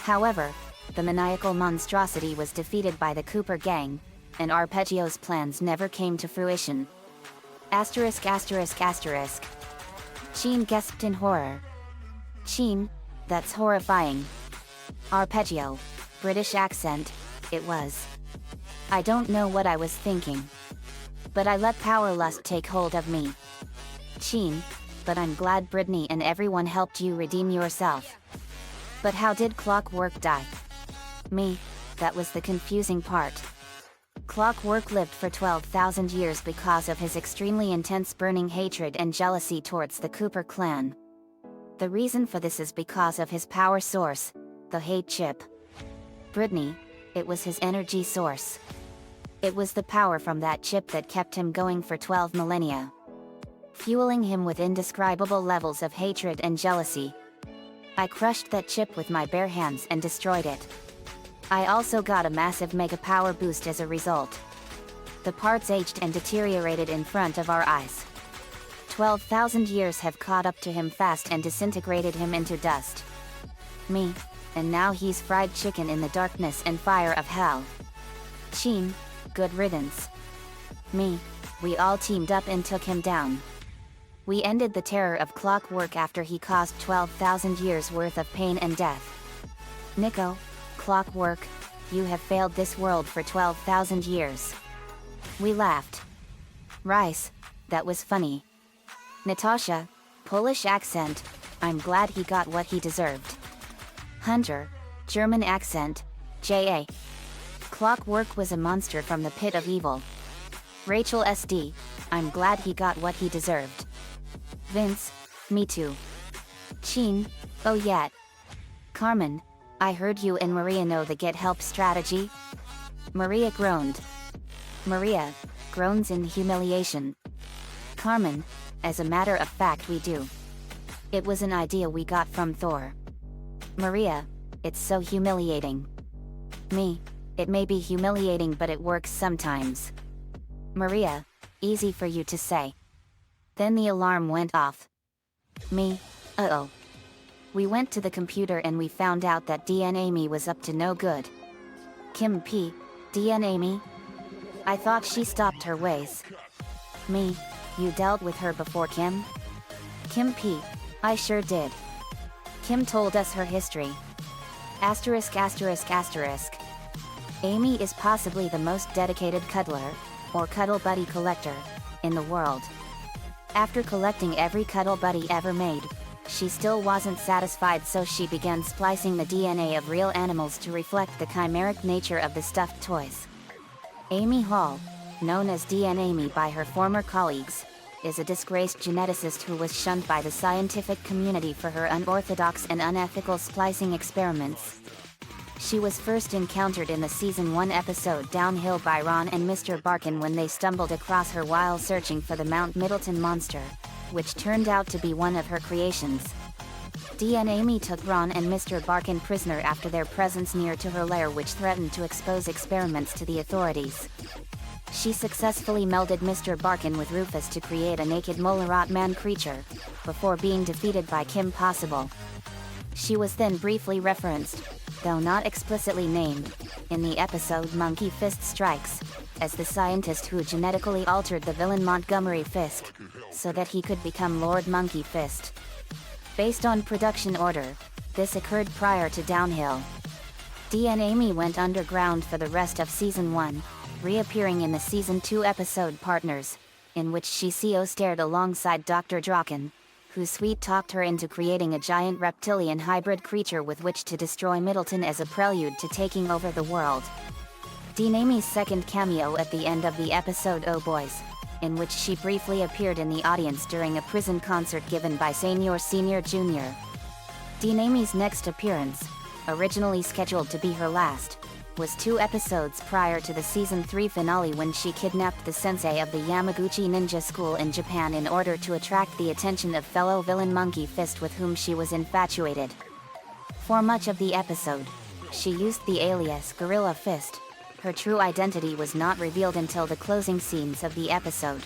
However, the maniacal monstrosity was defeated by the Cooper gang, and Arpeggio's plans never came to fruition. Asterisk asterisk asterisk. Sheen gasped in horror. Sheen, that's horrifying. Arpeggio, British accent, it was. I don't know what I was thinking. But I let power lust take hold of me. Sheen, but I'm glad Brittany and everyone helped you redeem yourself. But how did Clockwork die? Me, that was the confusing part. Clockwork lived for 12,000 years because of his extremely intense burning hatred and jealousy towards the Cooper clan. The reason for this is because of his power source, the hate chip. Brittany, it was his energy source. It was the power from that chip that kept him going for 12 millennia. Fueling him with indescribable levels of hatred and jealousy. I crushed that chip with my bare hands and destroyed it. I also got a massive mega power boost as a result. The parts aged and deteriorated in front of our eyes. 12,000 years have caught up to him fast and disintegrated him into dust. Me, and now he's fried chicken in the darkness and fire of hell. Sheen, good riddance. Me, we all teamed up and took him down. We ended the terror of Clockwork after he caused 12,000 years worth of pain and death. Nico, Clockwork, you have failed this world for 12,000 years. We laughed. Rice, that was funny. Natasha, Polish accent, I'm glad he got what he deserved. Hunter, German accent, J.A. Clockwork was a monster from the pit of evil. Rachel SD, I'm glad he got what he deserved. Vince, me too. Sheen, oh yeah. Carmen, I heard you and Maria know the get help strategy? Maria groaned. Maria, groans in humiliation. Carmen, as a matter of fact we do. It was an idea we got from Thor. Maria, it's so humiliating. Me, it may be humiliating but it works sometimes. Maria, easy for you to say. Then the alarm went off. Me, uh-oh. We went to the computer and we found out that DNA me was up to no good. Kim P, DNA me? I thought she stopped her ways. Me, you dealt with her before Kim? Kim P, I sure did. Kim told us her history. Asterisk asterisk asterisk. Amy is possibly the most dedicated cuddler, or cuddle buddy collector, in the world. After collecting every cuddle buddy ever made, she still wasn't satisfied, so she began splicing the DNA of real animals to reflect the chimeric nature of the stuffed toys. Amy Hall, known as DNA Me by her former colleagues, is a disgraced geneticist who was shunned by the scientific community for her unorthodox and unethical splicing experiments. She was first encountered in the Season 1 episode Downhill by Ron and Mr. Barkin when they stumbled across her while searching for the Mount Middleton monster, which turned out to be one of her creations. DNA Me took Ron and Mr. Barkin prisoner after their presence near to her lair, which threatened to expose experiments to the authorities. She successfully melded Mr. Barkin with Rufus to create a naked Molarot man creature, before being defeated by Kim Possible. She was then briefly referenced, though not explicitly named, in the episode Monkey Fist Strikes, as the scientist who genetically altered the villain Montgomery Fisk, so that he could become Lord Monkey Fist. Based on production order, this occurred prior to Downhill. Dee and Amy went underground for the rest of Season 1, reappearing in the Season 2 episode Partners, in which she co-starred alongside Dr. Draken, who sweet-talked her into creating a giant reptilian hybrid creature with which to destroy Middleton as a prelude to taking over the world. Dee and Amy's second cameo at the end of the episode Oh Boys, in which she briefly appeared in the audience during a prison concert given by Senior Senior Jr. Dee and Amy's next appearance, originally scheduled to be her last, was 2 episodes prior to the Season 3 finale when she kidnapped the sensei of the Yamaguchi Ninja School in Japan in order to attract the attention of fellow villain Monkey Fist with whom she was infatuated. For much of the episode, she used the alias Gorilla Fist. Her true identity was not revealed until the closing scenes of the episode.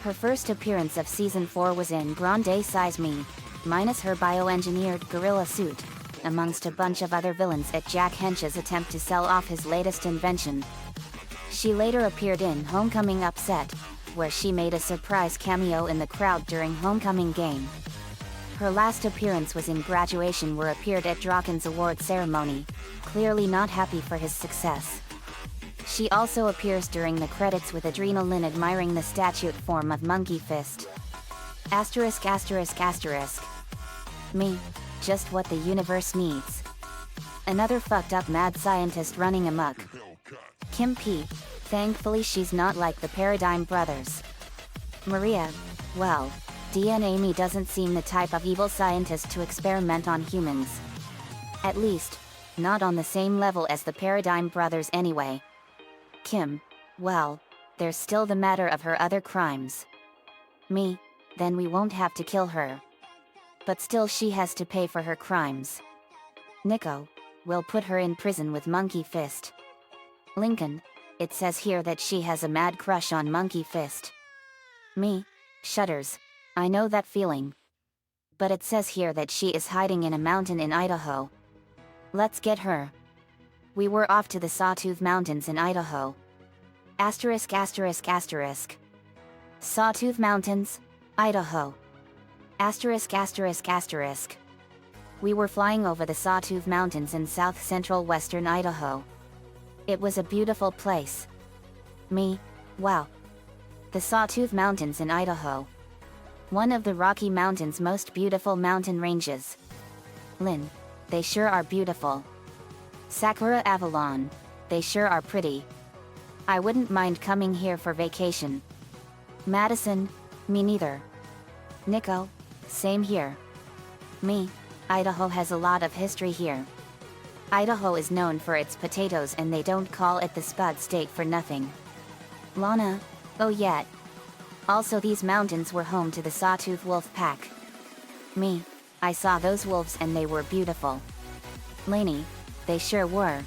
Her first appearance of Season 4 was in Grande Size Me, minus her bioengineered gorilla suit, amongst a bunch of other villains at Jack Hench's attempt to sell off his latest invention. She later appeared in Homecoming Upset, where she made a surprise cameo in the crowd during Homecoming Game. Her last appearance was in Graduation, where appeared at Draken's award ceremony, clearly not happy for his success. She also appears during the credits with Adrenalin admiring the statute form of Monkey Fist. Asterisk asterisk asterisk. Me. Just what the universe needs. Another fucked up mad scientist running amok. Kim P. Thankfully she's not like the Paradigm Brothers. Maria. Well, Dee and Amy doesn't seem the type of evil scientist to experiment on humans. At least, not on the same level as the Paradigm Brothers anyway. Kim. Well, there's still the matter of her other crimes. Me. Then we won't have to kill her. But still she has to pay for her crimes. Nico. We'll put her in prison with Monkey Fist. Lincoln. It says here that she has a mad crush on Monkey Fist. Me. Shudders. I know that feeling. But it says here that she is hiding in a mountain in Idaho. Let's get her. We were off to the Sawtooth Mountains in Idaho. Asterisk asterisk asterisk. Sawtooth Mountains, Idaho. Asterisk asterisk asterisk. We were flying over the Sawtooth Mountains in south-central western Idaho. It was a beautiful place. Me. Wow. The Sawtooth Mountains in Idaho. One of the Rocky Mountains' most beautiful mountain ranges. Lynn. They sure are beautiful. Sakura Avalon. They sure are pretty. I wouldn't mind coming here for vacation. Madison. Me neither. Nico. Same here. Me. Idaho has a lot of history here. Idaho is known for its potatoes and they don't call it the Spud State for nothing. Lana. Oh yeah. Also these mountains were home to the Sawtooth Wolf Pack. Me. I saw those wolves and they were beautiful. Lainey. They sure were.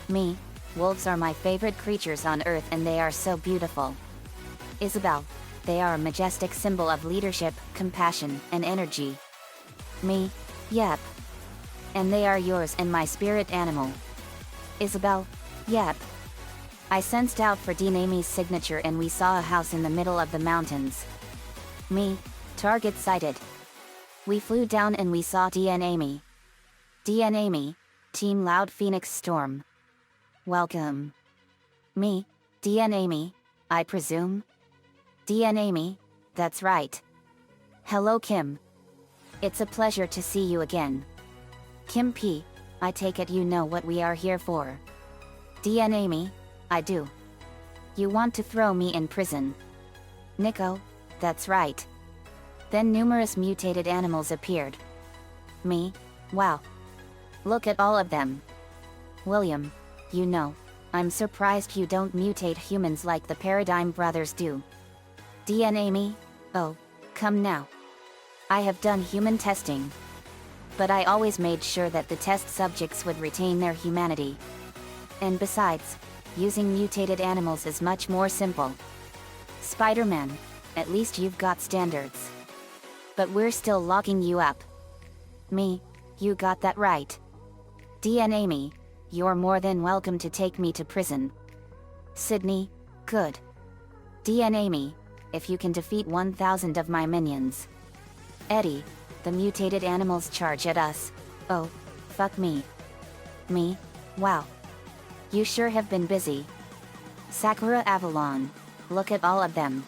Me. Wolves are my favorite creatures on Earth and they are so beautiful. Isabel. They are a majestic symbol of leadership, compassion, and energy. Me. Yep. And they are yours and my spirit animal. Isabel. Yep. I sensed out for Dee and Amy's signature and we saw a house in the middle of the mountains. Me. Target sighted. We flew down and we saw Dee and Amy. Dee and Amy. Team Loud Phoenix Storm. Welcome. Me. Dee and Amy, I presume? Dee and Amy, that's right. Hello Kim. It's a pleasure to see you again. Kim P, I take it you know what we are here for. Dee and Amy, I do. You want to throw me in prison. Nico, that's right. Then numerous mutated animals appeared. Me, wow. Look at all of them. William, you know, I'm surprised you don't mutate humans like the Paradigm Brothers do. Dee and Amy, oh, come now. I have done human testing. But I always made sure that the test subjects would retain their humanity. And besides, using mutated animals is much more simple. Spider-Man, at least you've got standards. But we're still locking you up. Me, you got that right. Dee and Amy, you're more than welcome to take me to prison. Sydney, good. Dee and Amy, if you can defeat 1,000 of my minions. Eddie, the mutated animals charge at us. Oh, fuck me. Me? Wow. You sure have been busy. Sakura Avalon. Look at all of them.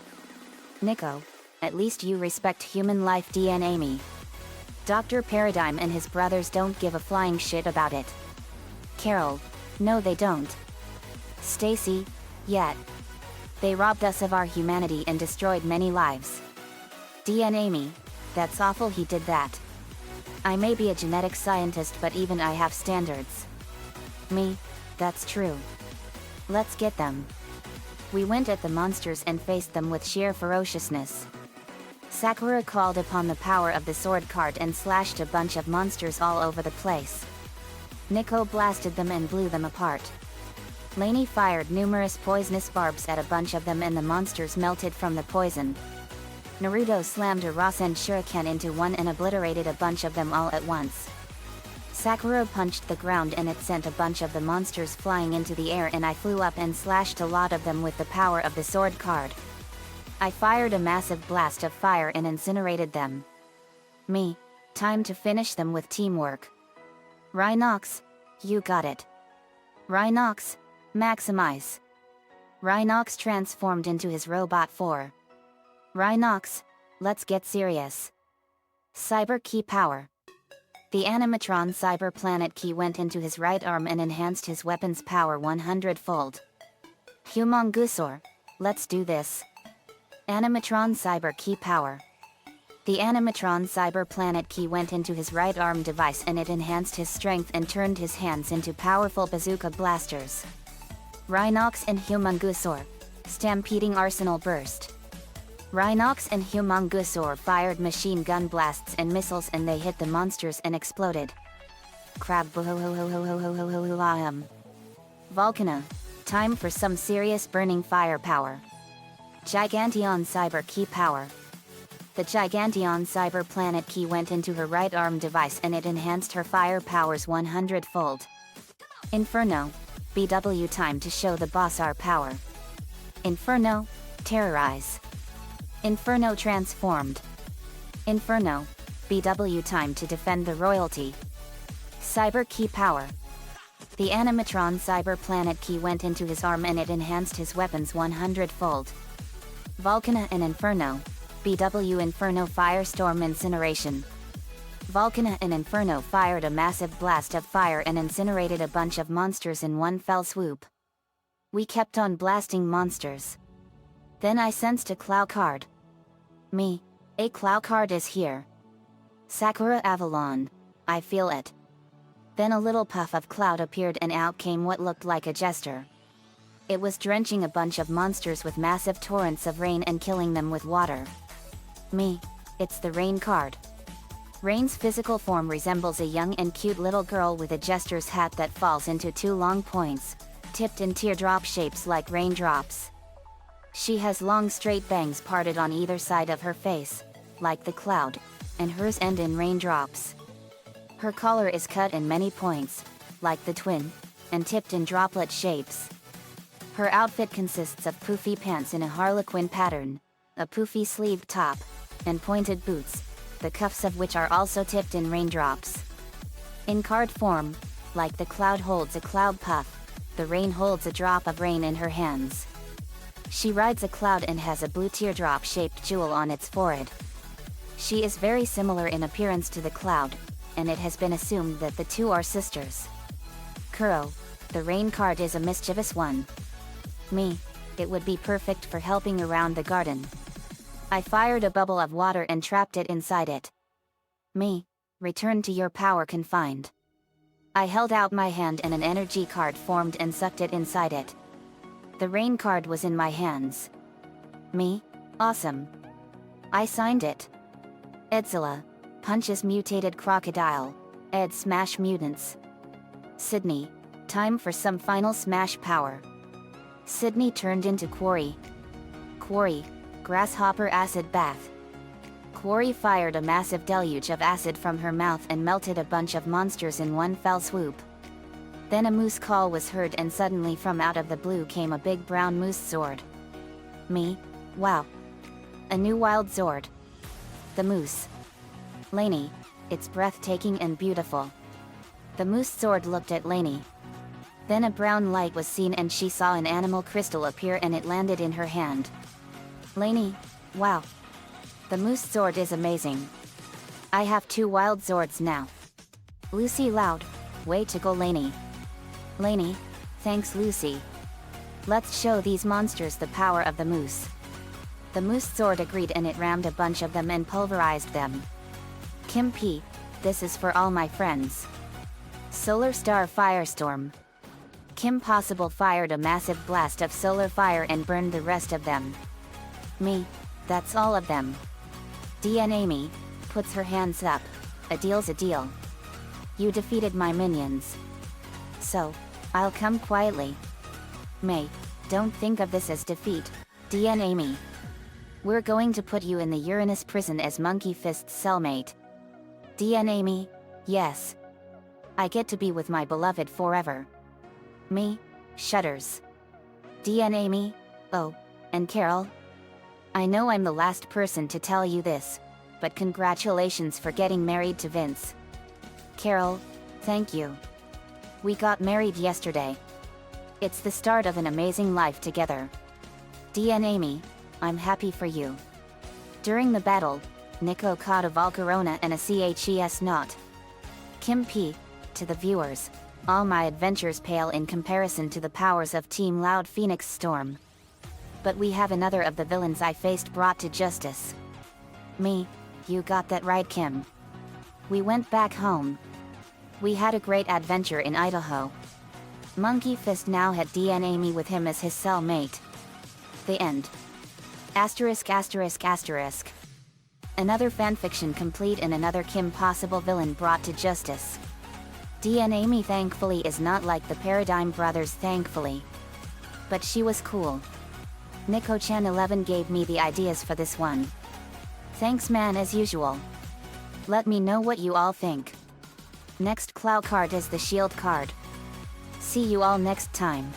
Nico, at least you respect human life DNA me. Dr. Paradigm and his brothers don't give a flying shit about it. Carol, no they don't. Stacy, yet. They robbed us of our humanity and destroyed many lives. DNA me, that's awful he did that. I may be a genetic scientist but even I have standards. Me, that's true. Let's get them. We went at the monsters and faced them with sheer ferociousness. Sakura called upon the power of the sword card and slashed a bunch of monsters all over the place. Nico blasted them and blew them apart. Lainey fired numerous poisonous barbs at a bunch of them and the monsters melted from the poison. Naruto slammed a Rasen shuriken into one and obliterated a bunch of them all at once. Sakura punched the ground and it sent a bunch of the monsters flying into the air and I flew up and slashed a lot of them with the power of the sword card. I fired a massive blast of fire and incinerated them. Me, time to finish them with teamwork. Rhinox, you got it. Rhinox, maximize. Rhinox transformed into his robot 4. Rhinox, let's get serious. Cyber key power. The animatron cyber planet key went into his right arm and enhanced his weapon's power 100-fold. Humongousaur, let's do this. Animatron cyber key power. The animatron cyber planet key went into his right arm device and it enhanced his strength and turned his hands into powerful bazooka blasters. Rhinox and Humongousaur, stampeding arsenal burst. Rhinox and Humongousaur fired machine gun blasts and missiles and they hit the monsters and exploded. Crab bohohohohohohohohohohohom. Volcana, time for some serious burning firepower. Giganteon cyber key power. The Giganteon cyber planet key went into her right arm device and it enhanced her fire powers 100-fold. Inferno, BW time to show the boss our power. Inferno, terrorize. Inferno transformed. Inferno, BW time to defend the royalty. Cyber key power. The animatron cyber planet key went into his arm and it enhanced his weapons 100-fold. Volcana and Inferno, BW Inferno firestorm incineration. Volcana and Inferno fired a massive blast of fire and incinerated a bunch of monsters in one fell swoop. We kept on blasting monsters. Then I sensed a Clow card. Me, a Clow card is here. Sakura Avalon, I feel it. Then a little puff of cloud appeared and out came what looked like a jester. It was drenching a bunch of monsters with massive torrents of rain and killing them with water. Me, it's the Rain card. Rain's physical form resembles a young and cute little girl with a jester's hat that falls into two long points, tipped in teardrop shapes like raindrops. She has long straight bangs parted on either side of her face, like the cloud, and hers end in raindrops. Her collar is cut in many points, like the twin, and tipped in droplet shapes. Her outfit consists of poofy pants in a harlequin pattern, a poofy sleeved top, and pointed boots, the cuffs of which are also tipped in raindrops. In card form, like the cloud holds a cloud puff, the rain holds a drop of rain in her hands. She rides a cloud and has a blue teardrop-shaped jewel on its forehead. She is very similar in appearance to the cloud, and it has been assumed that the two are sisters. Kuro, the rain card is a mischievous one. Me, it would be perfect for helping around the garden. I fired a bubble of water and trapped it inside it. Me, return to your power confined. I held out my hand and an energy card formed and sucked it inside it. The rain card was in my hands. Me, awesome. I signed it. Edzilla, punches mutated crocodile. Ed smash mutants. Sydney, time for some final smash power. Sydney turned into Quarry. Quarry, grasshopper acid bath. Quarry fired a massive deluge of acid from her mouth and melted a bunch of monsters in one fell swoop. Then a moose call was heard and suddenly from out of the blue came a big brown moose sword. Me, wow. A new wild sword. The moose. Lainey, it's breathtaking and beautiful. The moose sword looked at Lainey. Then a brown light was seen and she saw an animal crystal appear and it landed in her hand. Lainey, wow. The moose sword is amazing. I have 2 wild swords now. Lucy loud, way to go Lainey. Lainey, thanks Lucy. Let's show these monsters the power of the moose. The moose sword agreed and it rammed a bunch of them and pulverized them. Kim P, this is for all my friends. Solar Star Firestorm. Kim Possible fired a massive blast of solar fire and burned the rest of them. Me, that's all of them. DN Amy, puts her hands up, a deal's a deal. You defeated my minions. So, I'll come quietly. May, don't think of this as defeat, DN Amy. We're going to put you in the Uranus prison as Monkey Fist's cellmate. DN Amy, yes. I get to be with my beloved forever. Me, shudders. DN Amy, oh, and Carol? I know I'm the last person to tell you this, but congratulations for getting married to Vince. Carol, thank you. We got married yesterday. It's the start of an amazing life together. DN Amy, I'm happy for you. During the battle, Nico caught a Volcarona and a CHES knot. Kim P, to the viewers, all my adventures pale in comparison to the powers of Team Loud Phoenix Storm. But we have another of the villains I faced brought to justice. Me, you got that right Kim. We went back home. We had a great adventure in Idaho. Monkey Fist now had DN Amy with him as his cellmate. The end. Asterisk asterisk asterisk. Another fanfiction complete and another Kim Possible villain brought to justice. DN Amy thankfully is not like the Paradigm Brothers thankfully. But she was cool. Nico-chan 11 gave me the ideas for this one. Thanks man as usual. Let me know what you all think. Next Clow card is the shield card. See you all next time.